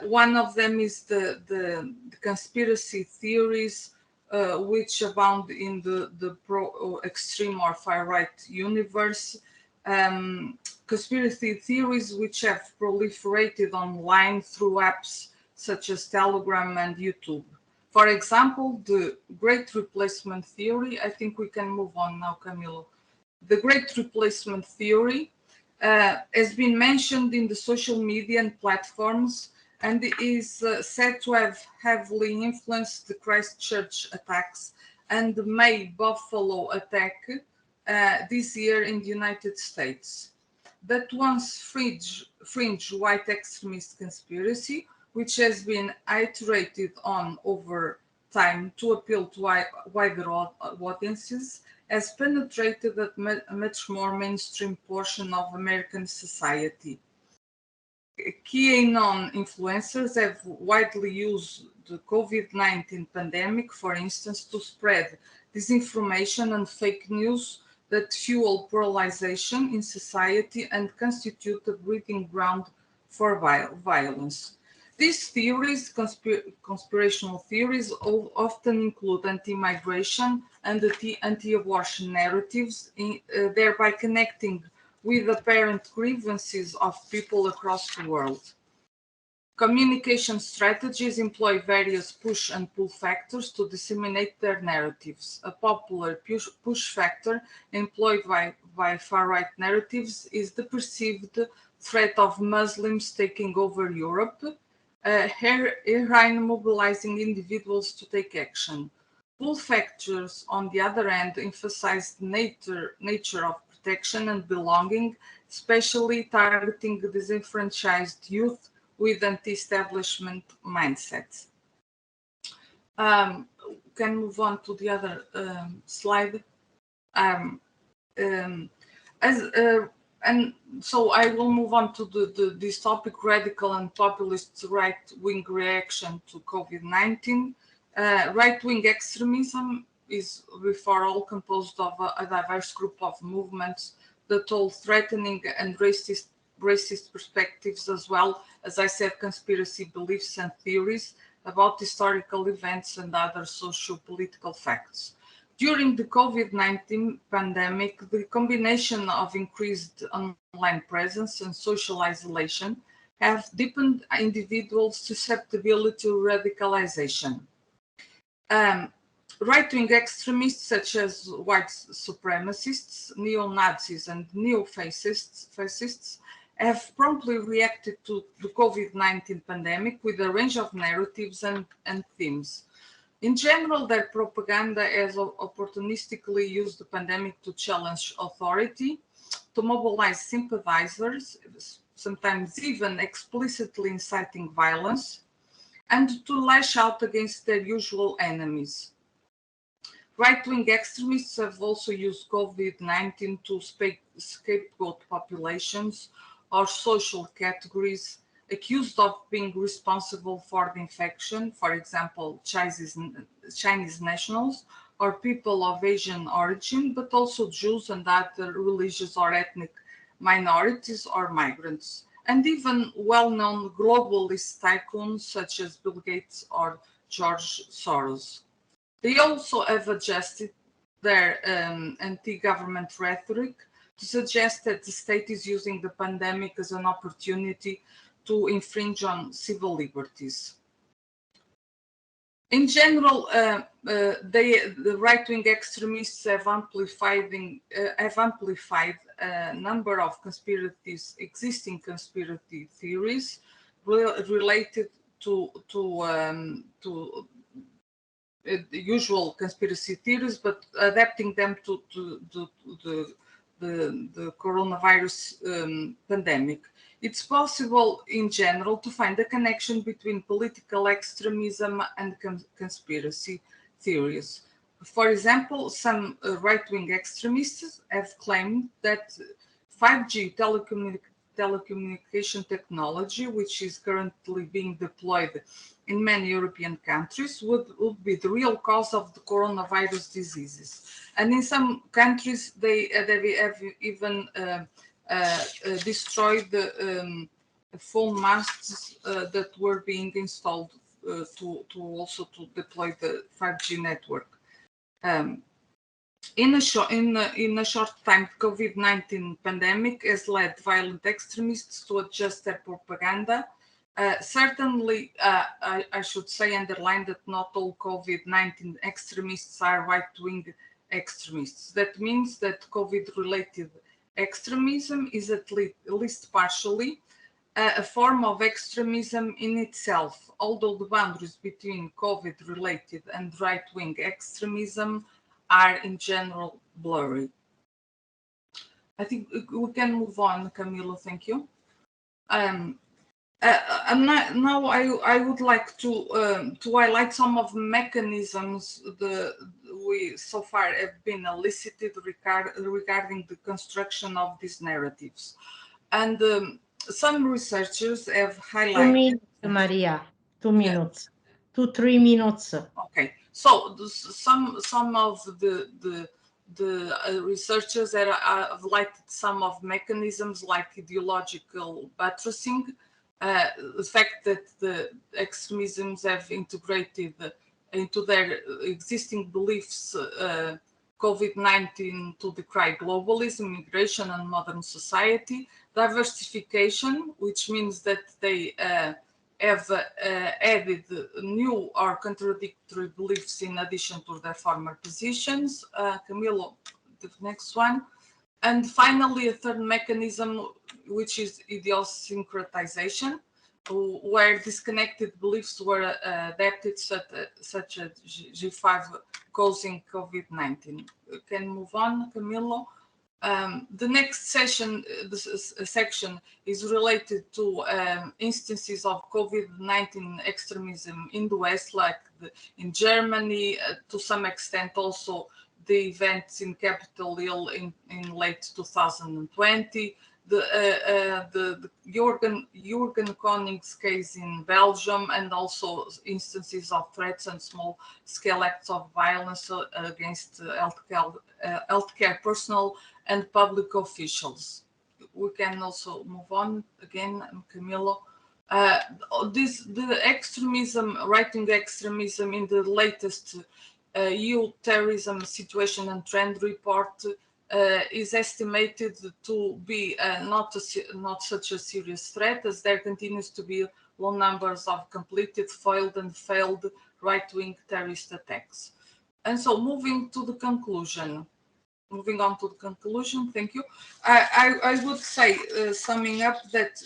One of them is the conspiracy theories which abound in the pro-extreme or far-right universe. Conspiracy theories which have proliferated online through apps such as Telegram and YouTube. For example, the Great Replacement Theory. I think we can move on now, Camilo. The Great Replacement Theory has been mentioned in the social media and platforms and is said to have heavily influenced the Christchurch attacks and the May Buffalo attack this year in the United States. That once fringe white extremist conspiracy, which has been iterated on over time to appeal to wider audiences, has penetrated a much more mainstream portion of American society. QAnon influencers have widely used the COVID-19 pandemic, for instance, to spread disinformation and fake news that fuel polarization in society and constitute a breeding ground for violence. These theories, conspirational theories, often include anti-migration and anti-abortion narratives, thereby connecting with apparent grievances of people across the world. Communication strategies employ various push and pull factors to disseminate their narratives. A popular push factor employed by far-right narratives is the perceived threat of Muslims taking over Europe, mobilizing individuals to take action. Pull factors, on the other hand, emphasize the nature of protection and belonging, especially targeting disenfranchised youth with anti-establishment mindsets. Can move on to the other slide. And so I will move on to this topic, radical and populist right-wing reaction to COVID-19. Right-wing extremism is, before all, composed of a diverse group of movements that hold threatening and racist perspectives, as well as, I said, conspiracy beliefs and theories about historical events and other socio-political facts. During the COVID-19 pandemic, the combination of increased online presence and social isolation have deepened individuals' susceptibility to radicalization. Right-wing extremists such as white supremacists, neo-Nazis, and neo-fascists have promptly reacted to the COVID-19 pandemic with a range of narratives and themes. In general, their propaganda has opportunistically used the pandemic to challenge authority, to mobilize sympathizers, sometimes even explicitly inciting violence, and to lash out against their usual enemies. Right-wing extremists have also used COVID-19 to scapegoat populations or social categories accused of being responsible for the infection, for example, Chinese nationals or people of Asian origin, but also Jews and other religious or ethnic minorities or migrants, and even well-known globalist tycoons such as Bill Gates or George Soros. They also have adjusted their anti-government rhetoric to suggest that the state is using the pandemic as an opportunity to infringe on civil liberties. In general, the right-wing extremists have amplified a number of existing conspiracy theories related to the usual conspiracy theories, but adapting them to the coronavirus pandemic. It's possible in general to find a connection between political extremism and conspiracy theories. For example, some right-wing extremists have claimed that 5G telecommunication technology, which is currently being deployed in many European countries, would be the real cause of the coronavirus diseases. And in some countries, they have even destroyed the phone masts that were being installed to also to deploy the 5G network. In a short time, COVID-19 pandemic has led violent extremists to adjust their propaganda. Certainly, I should say, underline that not all COVID-19 extremists are right-wing extremists. That means that COVID-related extremism is at least partially a form of extremism in itself, although the boundaries between COVID-related and right-wing extremism are in general blurry. I think we can move on, Camilo, thank you. Now I would like to highlight some of the mechanisms we so far have been elicited regarding the construction of these narratives. And some researchers have highlighted—
2 minutes, Maria, 2 minutes, 2-3 minutes.
Okay, so some of the researchers that have highlighted some of mechanisms like ideological buttressing, the fact that the extremisms have integrated into their existing beliefs COVID-19 to decry globalism, immigration, and modern society, diversification, which means that they have added new or contradictory beliefs in addition to their former positions. Camilo, the next one. And finally, a third mechanism, which is idiosyncratization, where disconnected beliefs were adapted, such as G5 causing COVID-19. Can move on, Camilo. The next section, section is related to instances of COVID-19 extremism in the West, like in Germany, to some extent also the events in Capitol Hill in late 2020, the Jürgen Koning's case in Belgium, and also instances of threats and small-scale acts of violence against healthcare personnel and public officials. We can also move on again, Camilo. The extremism, right-wing extremism in the latest EU terrorism situation and trend report is estimated to be not such a serious threat, as there continues to be low numbers of completed, foiled, and failed right-wing terrorist attacks. And so, moving on to the conclusion, thank you. I would say, summing up, that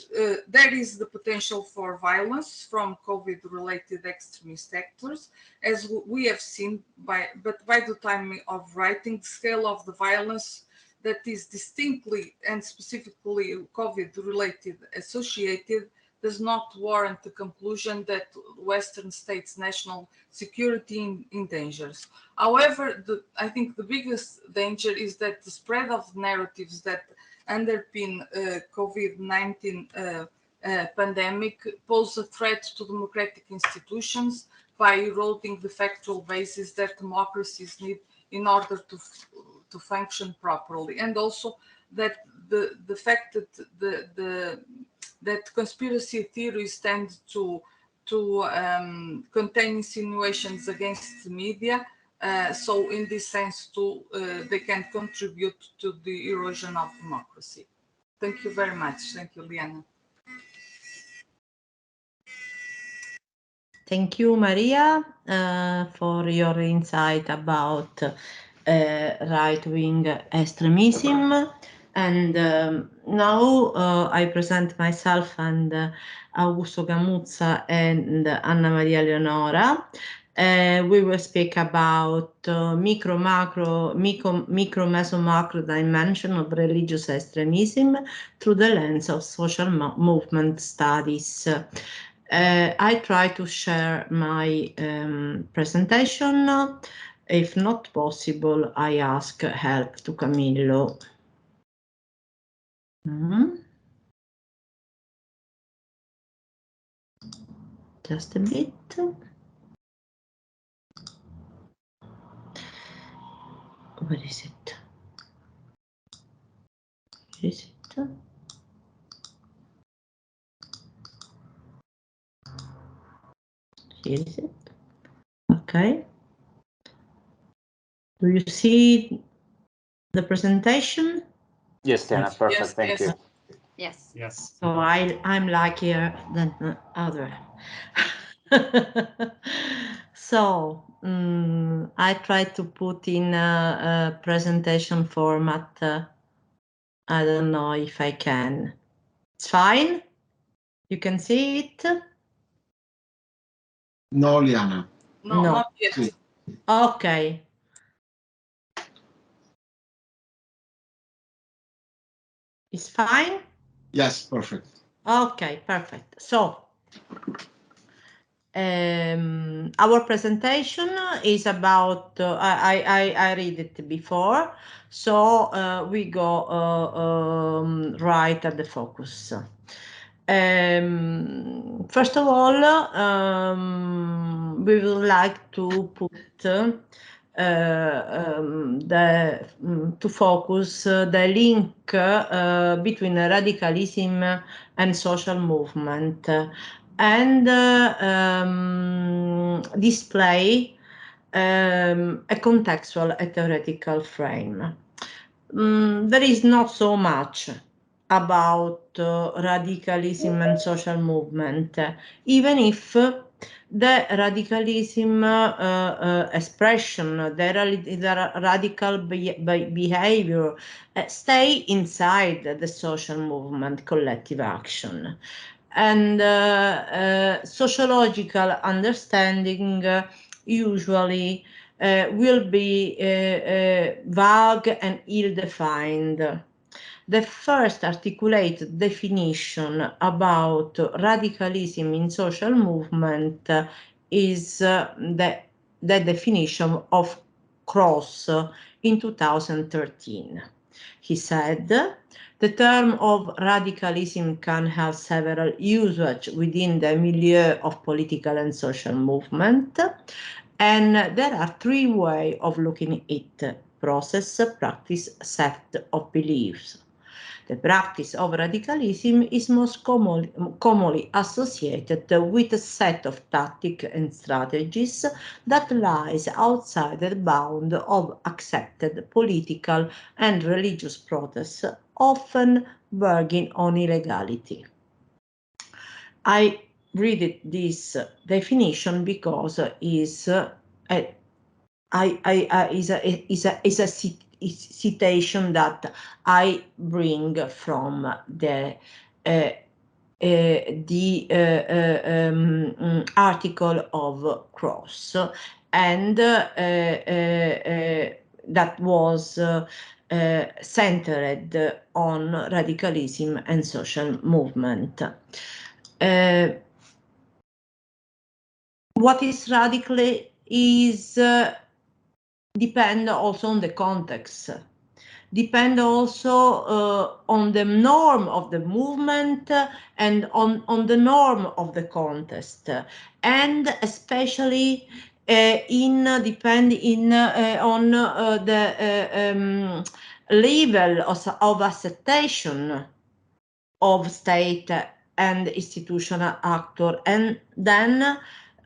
there is the potential for violence from COVID-related extremist actors, as we have seen, but by the time of writing, the scale of the violence that is distinctly and specifically COVID-related associated does not warrant the conclusion that Western states' national security endangers. However, I think the biggest danger is that the spread of narratives that underpin COVID-19 pandemic pose a threat to democratic institutions by eroding the factual basis that democracies need in order to function properly, and also that the fact that that conspiracy theories tend to contain insinuations against the media. So in this sense, too, they can contribute to the erosion of democracy. Thank you very much. Thank you, Liana.
Thank you, Maria, for your insight about right-wing extremism. And now I present myself and Augusto Gamuzza and Anna Maria Leonora. We will speak about micro, meso, macro dimension of religious extremism through the lens of social movement studies. I try to share my presentation. If not possible, I ask help to Camillo. Just a bit. Where is it? Here is it? Here is it. Okay. Do you see the presentation?
Yes, Diana, perfect.
Yes,
Thank
yes.
you.
Yes.
Yes.
So I'm luckier than the other. So I try to put in a presentation format. I don't know if I can. It's fine. You can see it.
No, Liana.
No,
No.
not yet.
Sì.
Okay. It's fine.
Yes, perfect.
Okay, perfect. So our presentation is about, I read it before, so we go right at the focus. First of all, we would like to put to focus the link between radicalism and social movement, and display a contextual and theoretical frame. There is not so much about radicalism and social movement, even if the radicalism expression, the radical behavior stay inside the social movement collective action. And sociological understanding usually will be vague and ill-defined. The first articulated definition about radicalism in social movement is the definition of Cross in 2013. He said, the term of radicalism can have several usages within the milieu of political and social movement, and there are three ways of looking at it: process, practice, set of beliefs. The practice of radicalism is most commonly associated with a set of tactics and strategies that lies outside the bound of accepted political and religious protests, often verging on illegality. I read this definition because is a citation that I bring from the article of Cross, and that was centered on radicalism and social movement. What is radical is depend also on the context, depend also on the norm of the movement and on the norm of the context, and especially on the level of acceptation of state and institutional actor, and then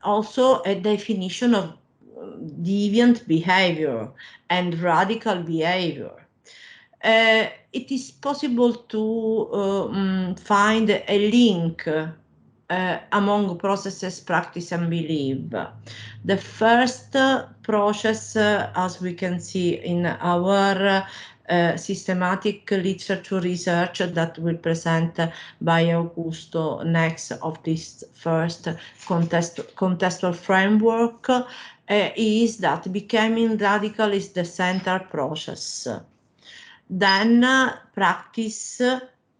also a definition of deviant behavior and radical behavior. It is possible to find a link among processes, practice, and belief. The first process, as we can see in our systematic literature research that will present by Augusto next of this first contextual framework, is that becoming radical is the central process. Then practice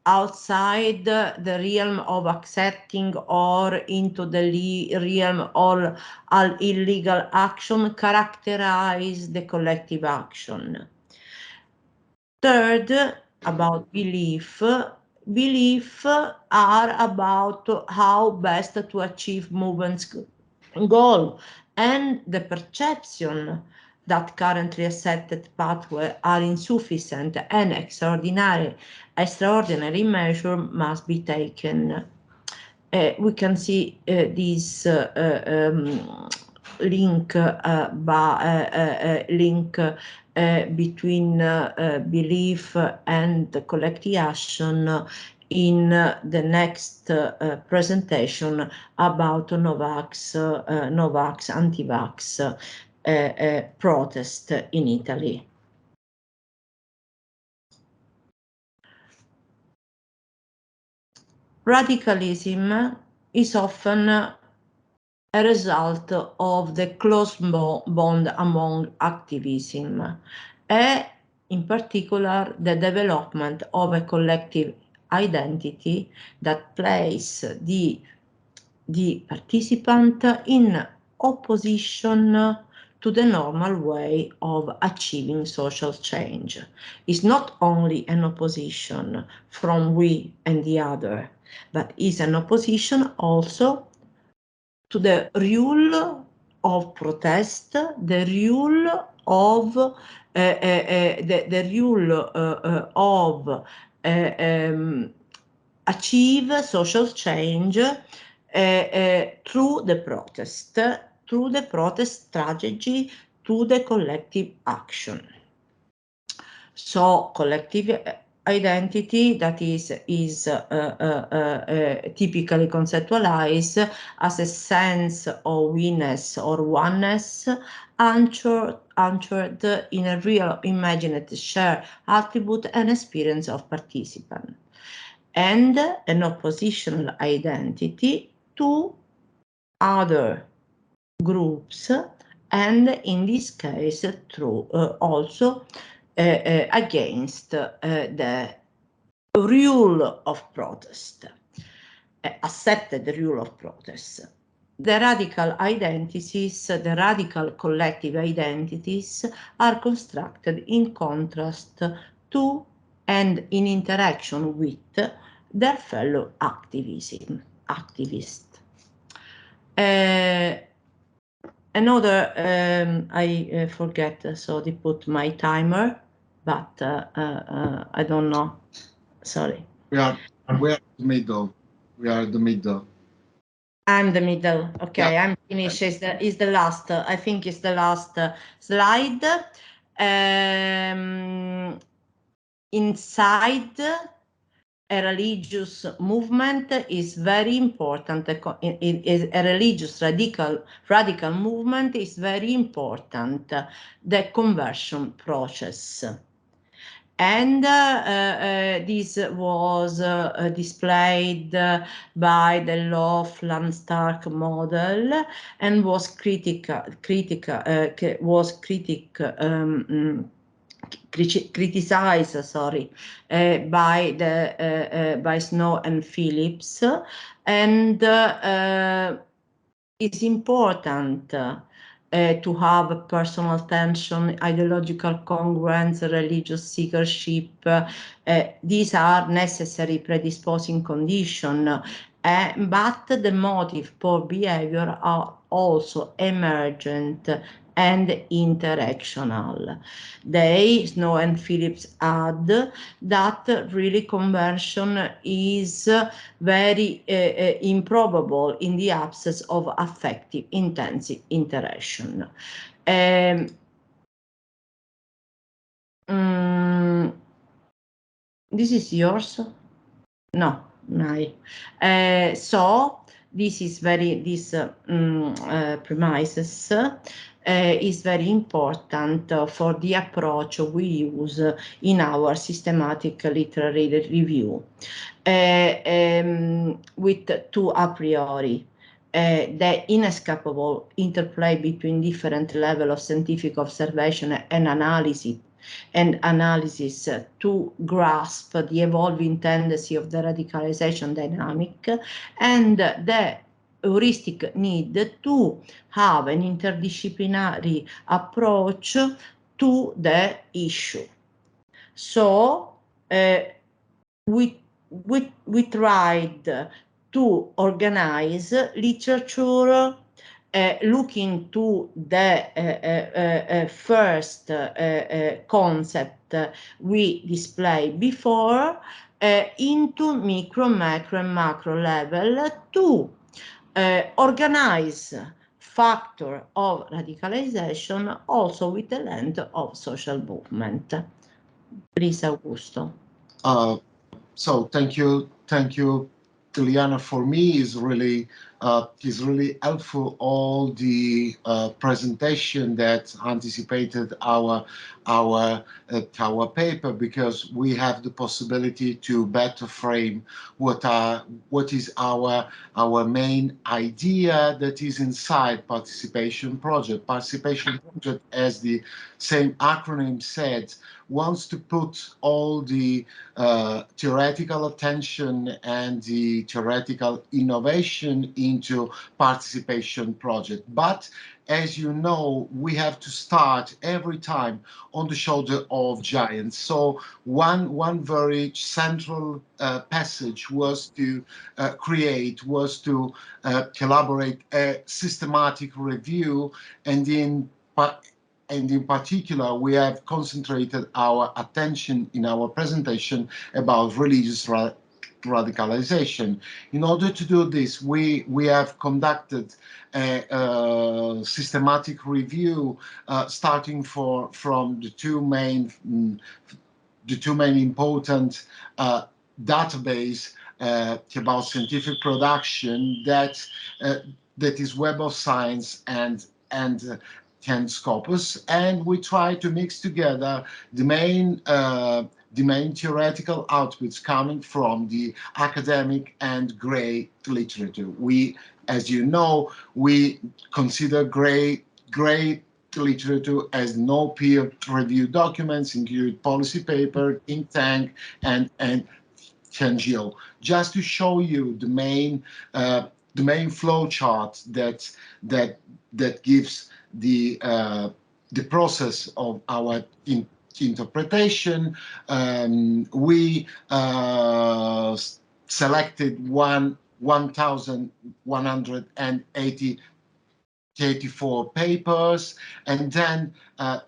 outside the realm of accepting or into the realm of illegal action characterize the collective action. Third, about belief, beliefs are about how best to achieve movement's goal, and the perception that currently accepted pathways are insufficient and extraordinary measure must be taken. We can see this link between belief and collective action in the next presentation about Novax anti-vax protest in Italy. Radicalism is often a result of the close bond among activism, and in particular the development of a collective identity that places the participant in opposition to the normal way of achieving social change. It's not only an opposition from we and the other, but is an opposition also to the rule of protest, the rule of achieve social change through the protest strategy, through the collective action. So collective identity that is typically conceptualized as a sense of we-ness or oneness anchored in a real imagined shared attribute and experience of participant, and an oppositional identity to other groups, and in this case through also against the rule of protest, accepted the rule of protest. The radical identities, the radical collective identities are constructed in contrast to and in interaction with their fellow activists. Another, I forget, so they put my timer, but I don't know. Sorry.
We are the middle. We are the middle.
I'm the middle. Okay,
Yeah.
I'm finished. Is the last? I think it's the last slide. Inside a religious movement is very important. A religious radical movement is very important. The conversion process. And this was displayed by the Lofland-Stark model and was criticized, by Snow and Phillips, and it's important to have personal tension, ideological congruence, religious seekership. These are necessary predisposing conditions, but the motive for behavior are also emergent and interactional. They, Snow and Phillips, add that really conversion is very improbable in the absence of affective, intensive interaction. This is yours? No, no. So this is premises is very important for the approach we use in our systematic literary review, with two a priori. The inescapable interplay between different levels of scientific observation and analysis to grasp the evolving tendency of the radicalization dynamic, and the heuristic need to have an interdisciplinary approach to the issue. So we we tried to organize literature looking to the first concept we displayed before into micro, macro, and macro level to organize factor of radicalization also with the lens of social movement. Please, Augusto.
So thank you, Liliana. For me, is really helpful all the presentation that anticipated our paper, because we have the possibility to better frame what is our main idea that is inside participation project. Participation project, as the same acronym said, wants to put all the theoretical attention and the theoretical innovation into participation project. But as you know, we have to start every time on the shoulder of giants. So one very central passage was to collaborate a systematic review, and in particular, we have concentrated our attention in our presentation about religious radicalization. In order to do this, we have conducted a systematic review starting from the two main important database about scientific production, that is Web of Science and Scopus, and we try to mix together the main theoretical outputs coming from the academic and gray literature. We, as you know, we consider gray literature as no peer-reviewed documents, including policy paper, think tank, and NGO. Just to show you the main flow chart that gives the process of our interpretation. We selected 1,184 papers, and then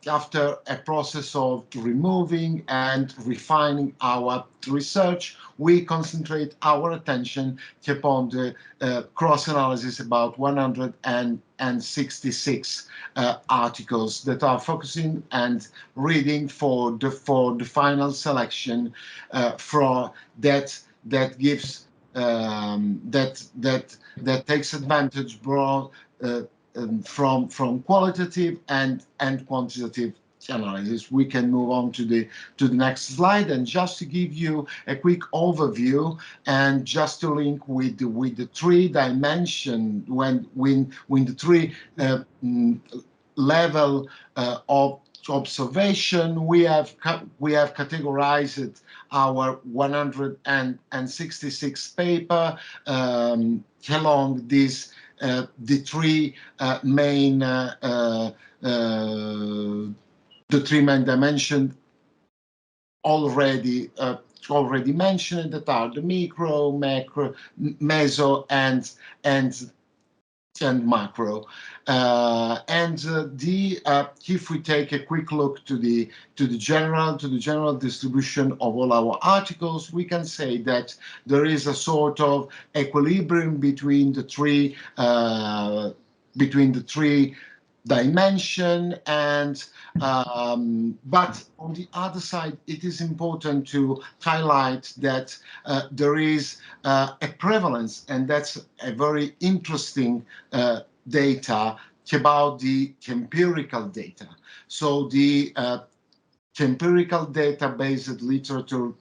after a process of removing and refining our research, we concentrate our attention upon the cross-analysis about 166 articles that are focusing and reading for the final selection for that gives that takes advantage broad from qualitative and quantitative analysis. We can move on to the next slide, and just to give you a quick overview and just to link with the three dimension when the three level of observation, we have categorized our 166 paper along this the three main dimensions already mentioned, that are the micro, macro, meso, and macro. If we take a quick look to the general distribution of all our articles, we can say that there is a sort of equilibrium between the three dimension, and but on the other side, it is important to highlight that there is a prevalence, and that's a very interesting data about the empirical data. So the empirical data-based literature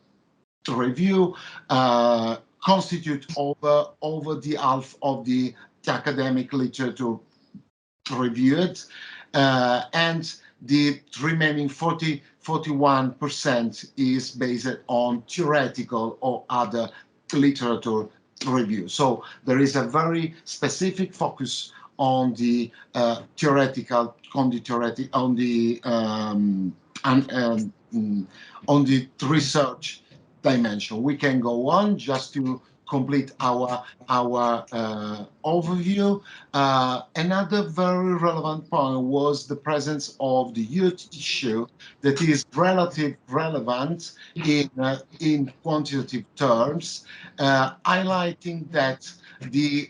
review constitute over the half of the academic literature reviewed, and the remaining 41% is based on theoretical or other literature review. So there is a very specific focus on the theoretical, on the research dimension. We can go on just to complete our overview. Another very relevant point was the presence of the youth issue that is relatively relevant in quantitative terms, highlighting that the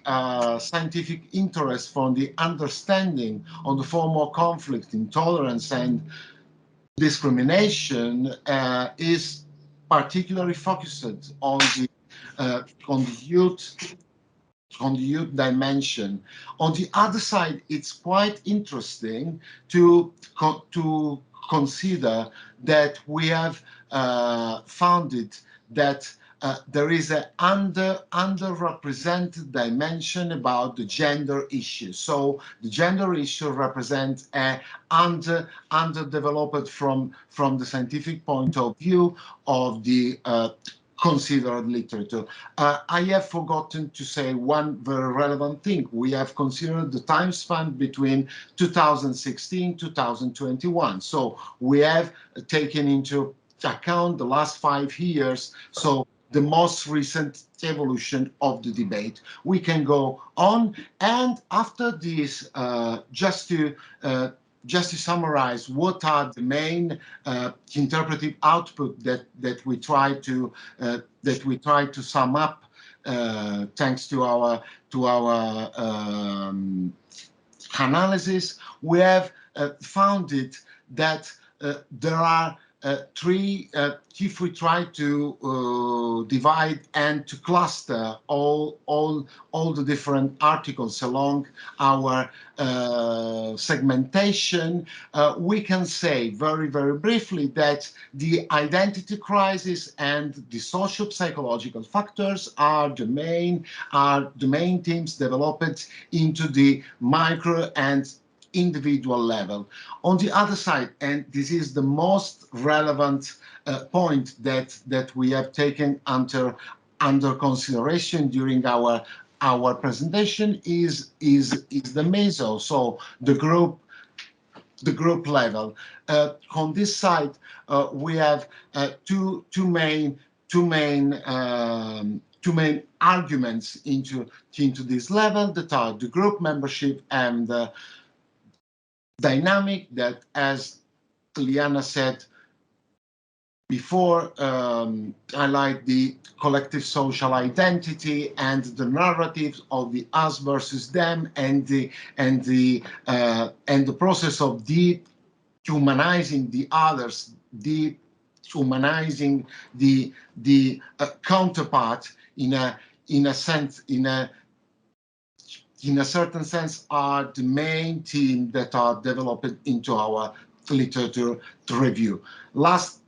scientific interest from the understanding on the form of conflict, intolerance, and discrimination is particularly focused on the youth dimension. On the other side, it's quite interesting to consider that we have found it that there is an underrepresented dimension about the gender issue. So the gender issue represents a underdeveloped from the scientific point of view of the considered literature. I have forgotten to say one very relevant thing. We have considered the time span between 2016 2021. So we have taken into account the last 5 years. So the most recent evolution of the debate. We can go on, and after this, just to summarize, what are the main interpretive output that we try to sum up, thanks to our analysis. We have found it that there are three, if we try to divide and to cluster all the different articles along our segmentation, we can say very, very briefly that the identity crisis and the social psychological factors are the main themes developed into the micro and individual level. On the other side, and this is the most relevant point that we have taken under consideration during our presentation, is the meso, so the group level. On this side, we have two main arguments into this level, that are the group membership and dynamic, that, as Liana said before, highlight the collective social identity and the narratives of the us versus them, and the process of dehumanizing the others, dehumanizing the counterpart in a certain sense, are the main theme that are developed into our literature review. Last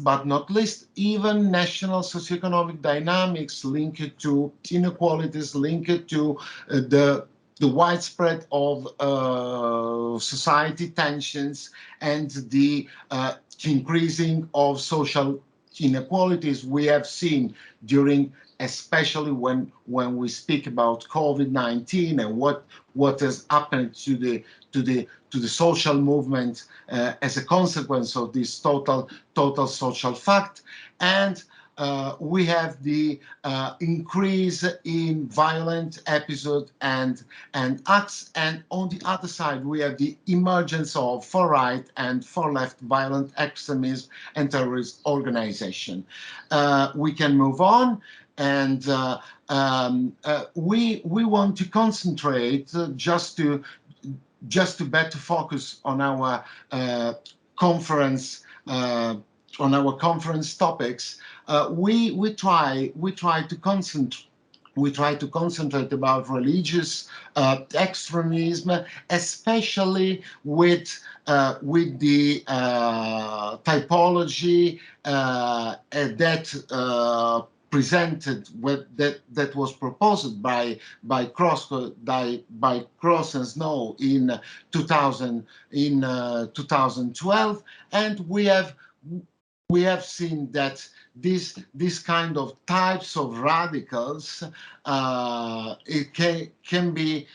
but not least, even national socioeconomic dynamics linked to inequalities, linked to the widespread of society tensions and the increasing of social inequalities we have seen during, especially when we speak about COVID-19 and what has happened to the social movement as a consequence of this total social fact. And we have the increase in violent episodes and acts, and on the other side we have the emergence of far-right and far-left violent extremism and terrorist organization. We can move on, and we want to concentrate just to better focus on our conference topics. We try to concentrate about religious extremism, especially with the typology that presented that was proposed by Cross and Snow in 2012, and we have seen that this kind of types of radicals it can be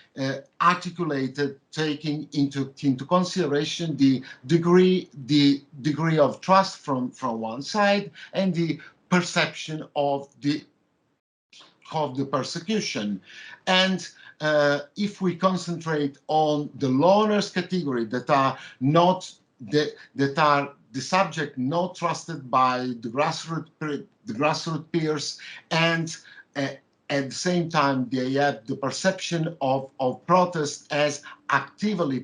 articulated, taking into consideration the degree of trust from one side and the perception of the persecution. And if we concentrate on the loners category that are not that are the subject not trusted by the grassroots peers, and at the same time they have the perception of protest as actively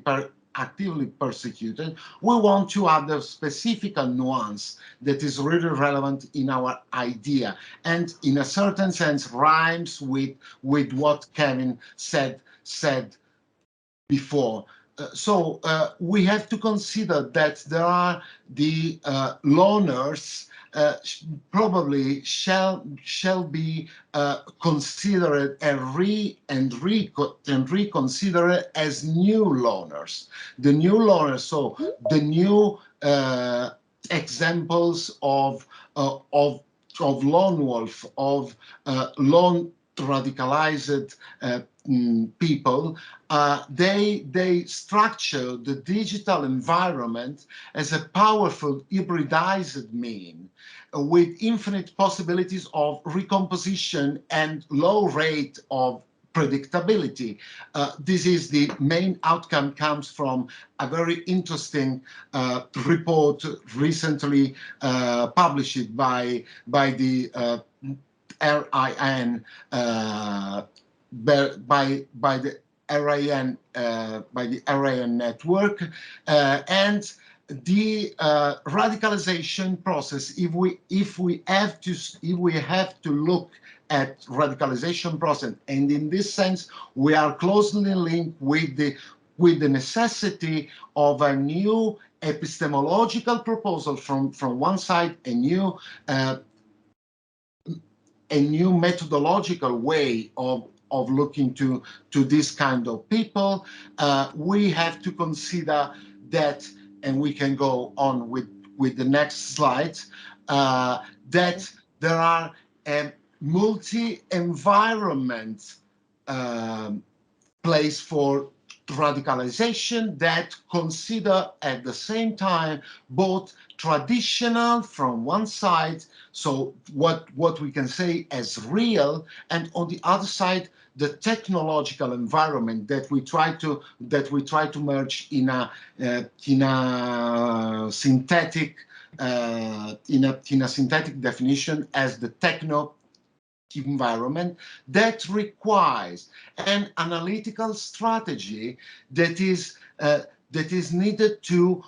persecuted, we want to add a specific nuance that is really relevant in our idea, and in a certain sense rhymes with what Kevin said before. So we have to consider that there are the loners probably shall be considered and reconsidered as new loners. The new loners, so the new examples of lone wolf, of lone radicalized people, they structure the digital environment as a powerful hybridized mean with infinite possibilities of recomposition and low rate of predictability. This is the main outcome, comes from a very interesting report recently published by the RIN by the RIN network, and the radicalization process. If we have to look at radicalization process, and in this sense we are closely linked with the necessity of a new epistemological proposal from one side, a new methodological way of looking to this kind of people. We have to consider that, and we can go on with the next slide, that there are multi-environment place for radicalization that consider at the same time both traditional from one side, so what we can say as real, and on the other side the technological environment that we try to merge in a synthetic synthetic definition as the techno environment that requires an analytical strategy that is needed to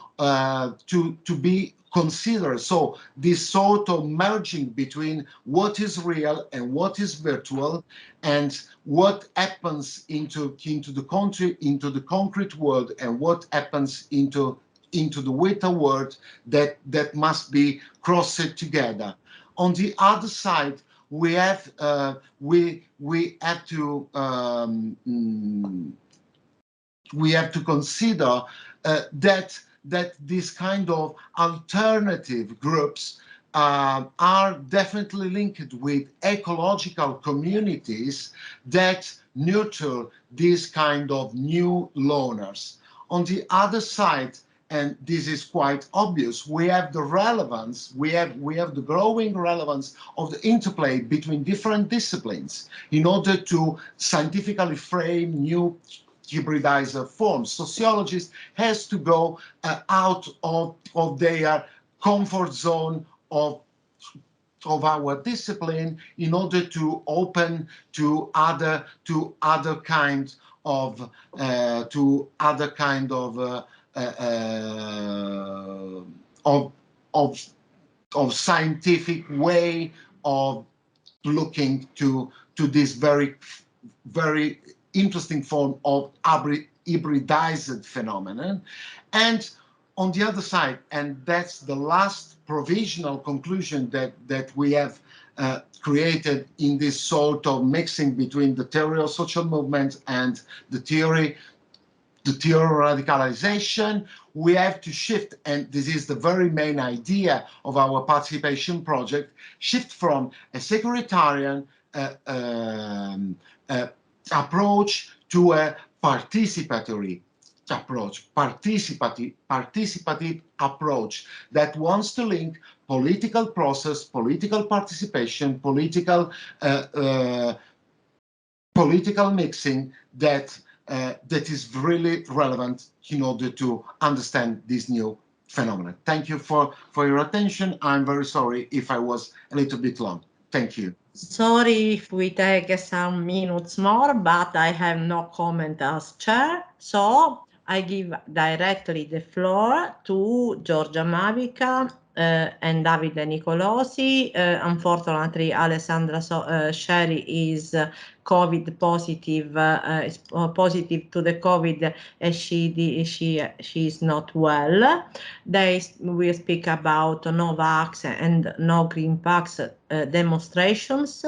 be considered. So this sort of merging between what is real and what is virtual, and what happens into the concrete world, and what happens into the Weta world, that must be crossed together. On the other side, we have to consider that these kind of alternative groups are definitely linked with ecological communities that nurture these kind of new loners. On the other side, and this is quite obvious, we have the relevance, we have the growing relevance of the interplay between different disciplines in order to scientifically frame new hybridizer forms. Sociologists has to go out of their comfort zone of our discipline in order to open to other kinds of scientific way of looking to this very interesting form of hybridized phenomenon. And on the other side, and that's the last provisional conclusion that we have created in this sort of mixing between the theory of social movements and the theory of radicalization, we have to shift, and this is the very main idea of our participation project, shift from a securitarian approach to a participatory approach, participative approach that wants to link political process, political participation, political mixing that is really relevant in order to understand this new phenomenon. Thank you for your attention. I'm very sorry if I was a little bit long. Thank you.
Sorry if we take some minutes more, but I have no comment as chair, so I give directly the floor to Giorgia Mavica and Davide Nicolosi. Unfortunately, Alessandra Sherry is COVID positive, is positive to the COVID, and she is not well. They will speak about no vax and no green packs demonstrations,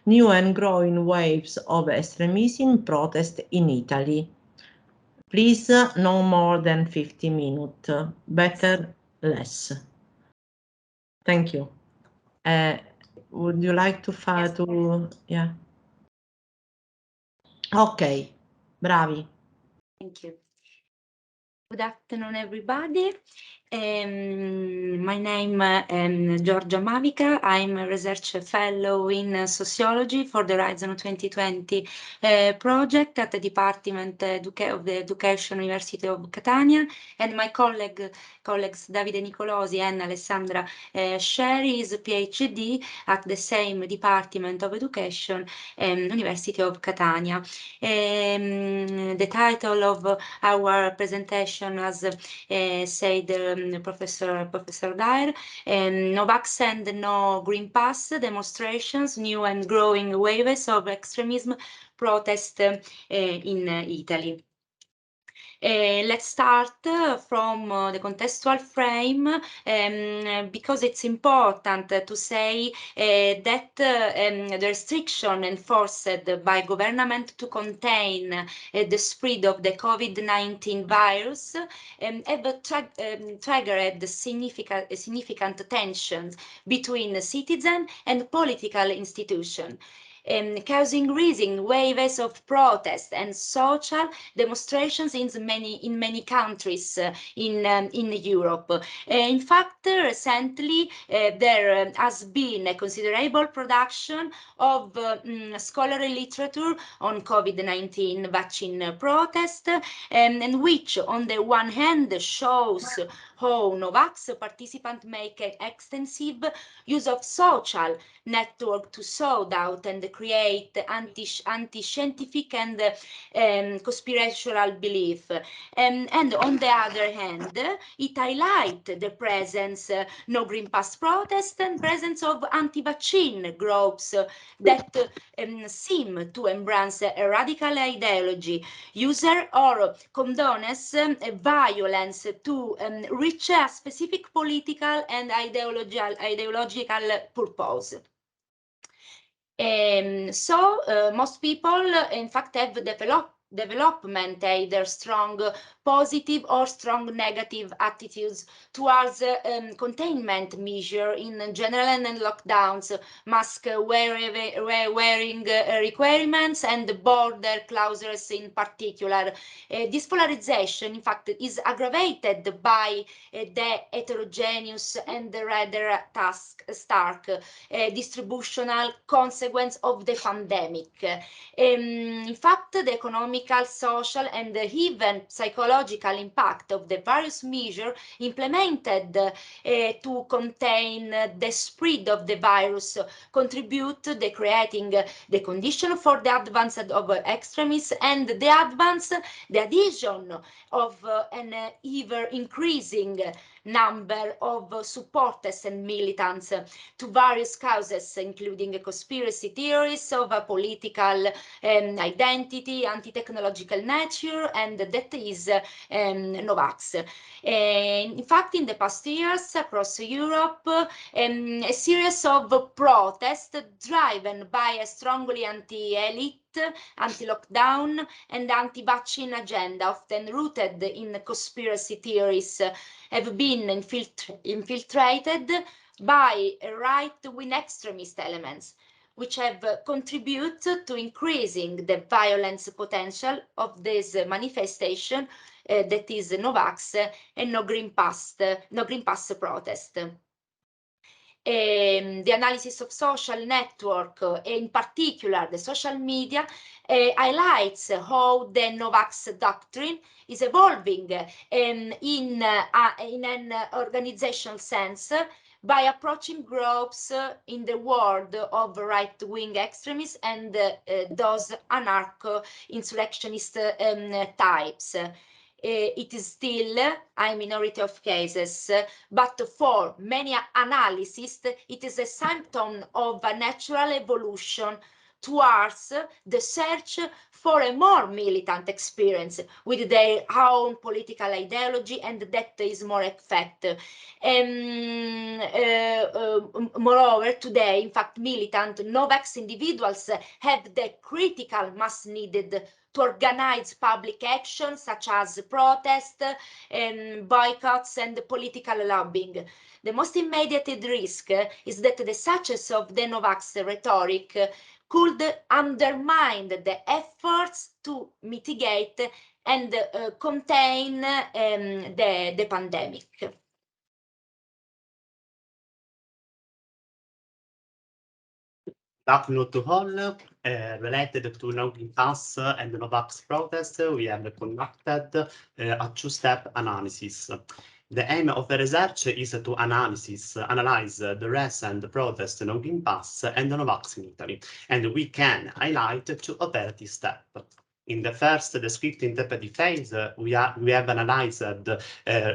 new and growing waves of extremism protest in Italy. Please, no more than 50 minutes, better less. Thank you. Would you like to yeah. Okay, bravi.
Thank you. Good afternoon, everybody. My name is Giorgia Mavica. I'm a research fellow in sociology for the Horizon 2020 project at the Department of the Education University of Catania, and my colleagues Davide Nicolosi and Alessandra Sherry is a PhD at the same Department of Education, University of Catania. The title of our presentation, as said Professor Dyer, no vax and no green pass demonstrations, new and growing waves of extremism protest in Italy. Let's start from the contextual frame, because it's important to say that the restriction enforced by government to contain the spread of the COVID-19 virus have triggered significant tensions between citizens and political institutions. Causing rising waves of protest and social demonstrations in many countries in Europe. In fact, recently there has been a considerable production of scholarly literature on COVID-19 vaccine protest, and which on the one hand shows how Novax participants make extensive use of social network to sow doubt and create anti-scientific and conspiratorial belief. And on the other hand, it highlights the presence, no Green Pass protest, and presence of anti-vaccine groups that seem to embrace a radical ideology, user or condones violence to reach a specific political and ideological purpose. So most people, in fact, have development either strong positive or strong negative attitudes towards containment measure in general and lockdowns, mask wearing requirements, and border closures in particular. This polarization, in fact, is aggravated by the heterogeneous and rather stark distributional consequence of the pandemic. In fact, the economical, social, and even psychological impact of the various measures implemented to contain the spread of the virus contribute to creating the condition for the advance of extremism and the addition of an ever increasing number of supporters and militants to various causes, including conspiracy theories of a political identity, anti-technological nature, and that is Novax. In fact, in the past years across Europe, a series of protests driven by a strongly anti-elite, anti-lockdown, and anti-vaccine agenda, often rooted in conspiracy theories, have been infiltrated by right-wing extremist elements, which have contributed to increasing the violence potential of this manifestation, that is Novax and no Green Pass protest. the analysis of social network, in particular the social media, highlights how the Novax doctrine is evolving in an organizational sense by approaching groups in the world of right-wing extremists and those anarcho-insurrectionist types. It is still a minority of cases, but for many analysts, it is a symptom of a natural evolution towards the search for a more militant experience with their own political ideology, and that is more effective. Moreover, today, in fact, militant Novax individuals have the critical mass needed to organize public action such as protest, boycotts, and political lobbying. The most immediate risk is that the success of the Novax rhetoric could undermine the efforts to mitigate and contain the pandemic.
Good afternoon to all. Related to Green Pass and the Novax protest, we have conducted a two-step analysis. The aim of the research is to analyze the recent protest on Green Pass and the Novax in Italy, and we can highlight two operative steps. In the first descriptive interpretive phase, we have analyzed the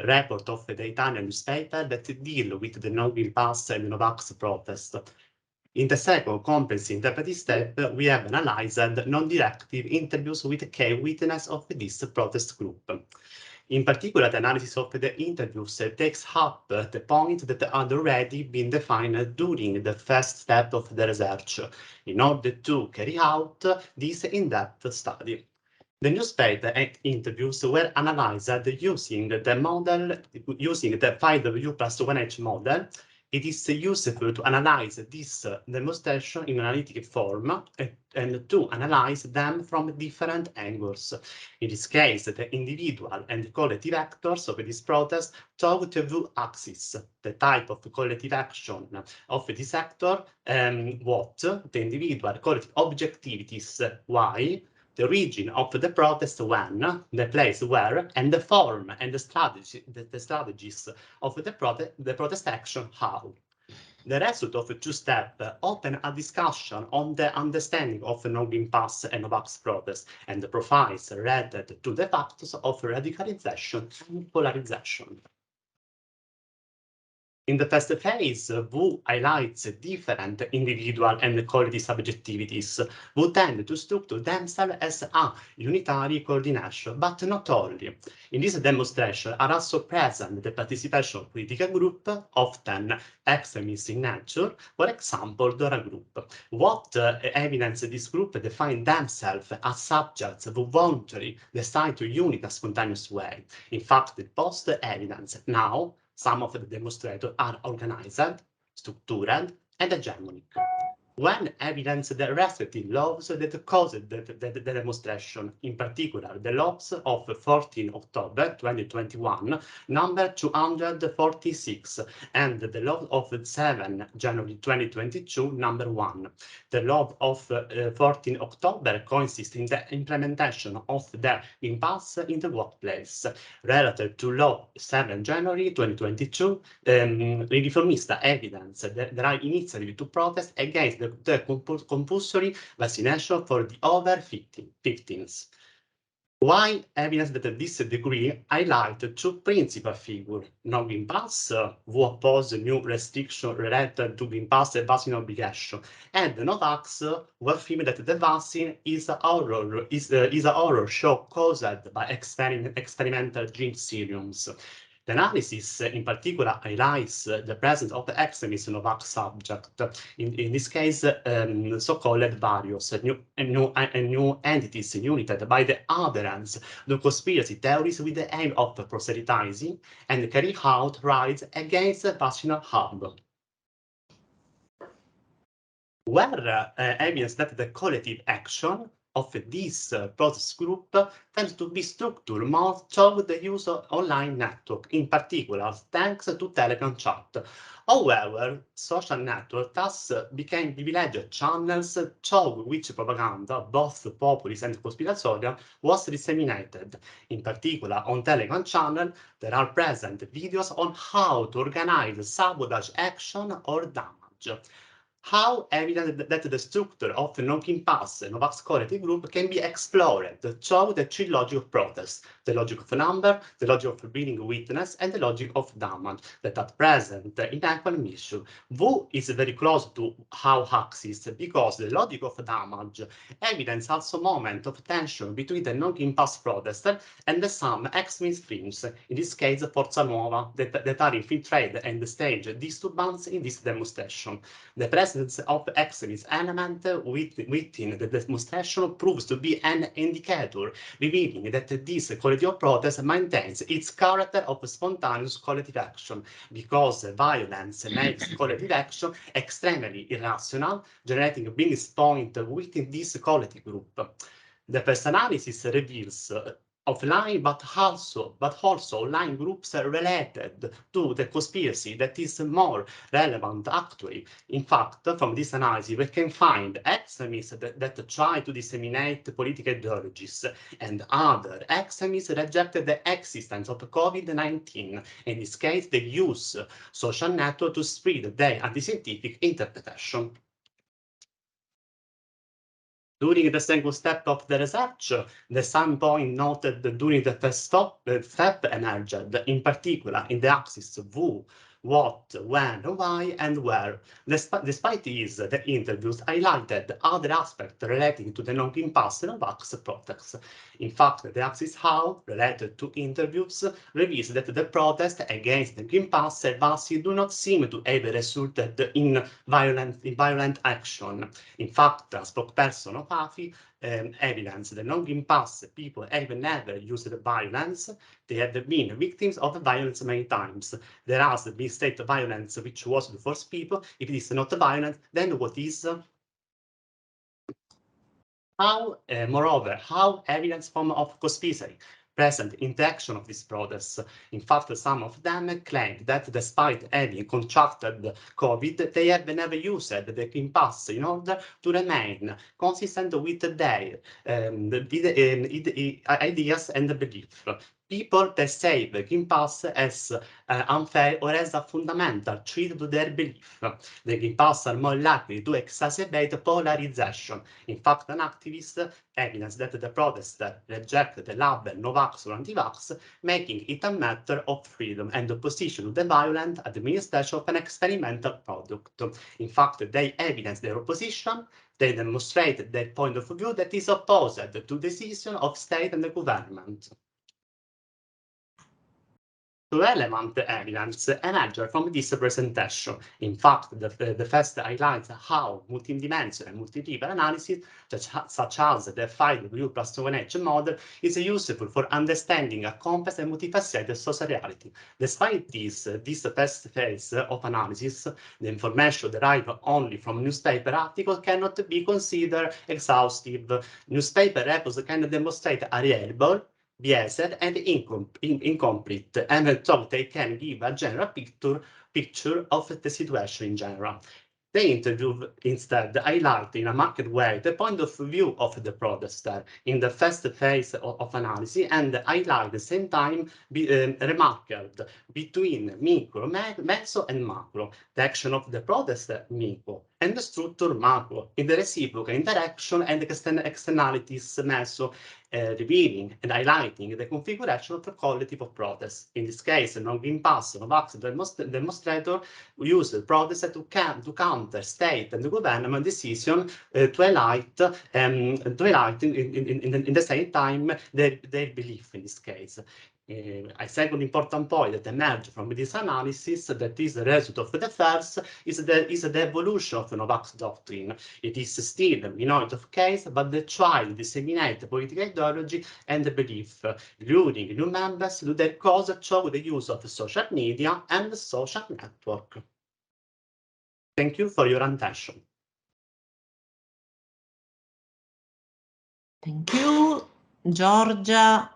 report of the Italian newspaper that deal with the Green Pass and the Novax protest. In the second comprehensive interpretive step, we have analyzed non-directive interviews with key witnesses of this protest group. In particular, the analysis of the interviews takes up the points that had already been defined during the first step of the research, in order to carry out this in-depth study. The newspaper interviews were analyzed using the 5W+1H model. It is useful to analyze this demonstration in analytic form and to analyze them from different angles. In this case, the individual and collective actors of this protest talk to the axis, the type of collective action of this actor, what the individual collective objectivities, why, the origin of the protest when, the place where, and the form and the strategies of the protest action how. The result of the two steps open a discussion on the understanding of Green Pass and Novax protest and the profiles related to the factors of radicalization and polarization. In the first phase, who highlights different individual and collective subjectivities, who tend to structure themselves as a unitary coordination, but not only. In this demonstration are also present the participation of political group, often extremist in nature, for example, Dora Group. What evidence this group define themselves as subjects who voluntarily decide to unite a spontaneous way. In fact, the post evidence now, some of the demonstrators are organized, structured, and hegemonic. When evidence the respective laws that caused the demonstration, in particular the laws of 14 October 2021, number 246, and the law of 7 January 2022, number 1. The law of 14 October consists in the implementation of the Green Pass in the workplace. Relative to law 7 January 2022, reformista evidence that there are initiatives to protest against the compulsory vaccination for the over 15s. Why evidence that this degree highlight two principal figures, Green Pass, who oppose new restriction related to Green Pass and vaccine obligation, and Novax, who affirm that the vaccine is a horror show caused by experimental gene serums. The analysis, in particular, highlights the presence of the extremist Novax subject, in this case, so-called various new entities united by the adherents to conspiracy theories with the aim of proselytizing and carrying out raids against the vaccine hub. Where evidence that the collective action of this process group tends to be structured more toward the use of online network, in particular thanks to Telegram chat. However, social network thus became privileged channels through which propaganda, both populist and conspiratorial, was disseminated. In particular, on Telegram channel, there are present videos on how to organize sabotage action or damage. How evident that the structure of the non-impasse Novax collective group can be explored through the three logic of protest: the logic of number, the logic of bearing witness, and the logic of damage that are present in equal measure. V is very close to how axis because the logic of damage evidence also moment of tension between the non-impasse protester and some extremist streams, in this case Forza Nuova, that are infiltrated and stage disturbance in this demonstration. The presence of extremist element within the demonstration proves to be an indicator, revealing that this collective protest maintains its character of spontaneous collective action, because violence makes collective action extremely irrational, generating being point within this collective group. The first analysis reveals offline, but also online groups related to the conspiracy that is more relevant actually. In fact, from this analysis, we can find extremists that try to disseminate political ideologies, and other extremists rejected the existence of COVID-19. In this case, they use social network to spread their anti-scientific interpretation. During the second step of the research, the same point noted during the first step emerged, in particular in the axis who, what, when, why, and where. Despite this, the interviews highlighted other aspects relating to the non-impasse Novax protest. In fact, the axis how, related to interviews, reveals that the protest against the impasse do not seem to have resulted in violent action. In fact, a spokesperson of AFI evidence the non-impasse people have never used violence. They have been victims of violence many times. There has been state violence which was to force people. If it is not violent, then what is? Moreover, how evidence form of conspiracy present in the action of these protests. In fact, some of them claim that despite having contracted COVID, they have never used the impasse in order to remain consistent with their ideas and beliefs. People perceive the impasse as unfair or as a fundamental threat to their belief. The impasse are more likely to exacerbate polarization. In fact, an activist evidence that the protester reject the label Novax or anti-vax, making it a matter of freedom and opposition to the violent administration of an experimental product. In fact, they evidence their opposition. They demonstrate their point of view that is opposed to decision of state and the government. Relevant evidence emerged from this presentation. In fact, the first highlights how multidimensional and multi-level analysis, such as the 5W plus 1H model, is useful for understanding a complex and multifaceted social reality. Despite this first phase of analysis, the information derived only from newspaper articles cannot be considered exhaustive. Newspaper reports can demonstrate a reliable, biased and incomplete, and so they can give a general picture of the situation in general. The interview instead highlight in a marked way the point of view of the protester in the first phase of analysis, and highlight at the same time remarked between micro, meso, and macro, the action of the protester micro, and the structure macro in the reciprocal interaction and externalities meso, revealing and highlighting the configuration of the collective of protest. In this case, non-impasse Novax demonstrator use the protest to counter state and government decision to highlight in the same time their belief in this case. A second important point that emerged from this analysis, that is the result of the first, is the evolution of the Novax doctrine. It is still a minority of case, but they try to disseminate political ideology and belief, luring new members to their cause through the use of social media and social network. Thank you for your attention.
Thank you, Giorgia,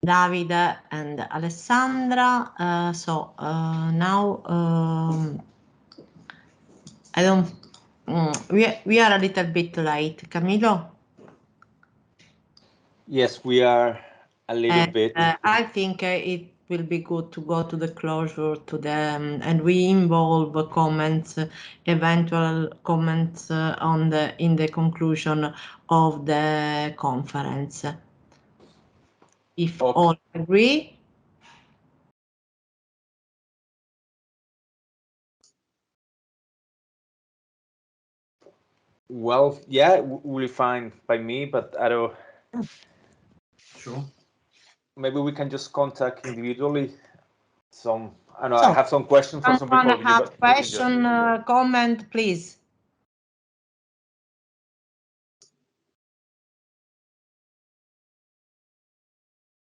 Davide, and Alessandra. Now I don't. We are a little bit late, Camilo.
Yes, we are a little bit.
I think it will be good to go to the closure to the and we involve comments, eventual comments in the conclusion of the conference. If
Okay.
all agree.
Well, yeah, will be fine by me, but I don't.
Sure.
Maybe we can just contact individually. Some, I know,
So,
I have some questions for some people.
Someone have question, comment, please.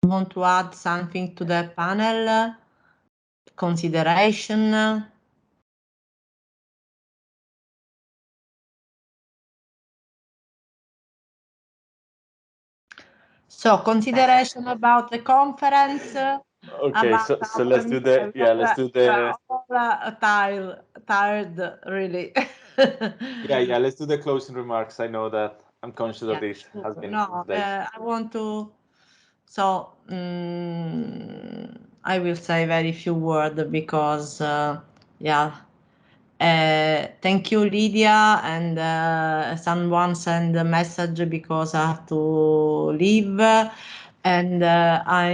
Want to add something to the panel? Consideration? So consideration about the conference.
Okay, so let's do the let's do the
tired really.
yeah, let's do the closing remarks. I know that I'm conscious that this
sure.
has been
No,
late.
I want to. So I will say very few words because thank you, Lydia, and someone sent a message because I have to leave, and I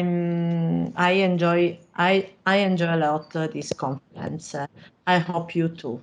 enjoy a lot this conference. I hope you too.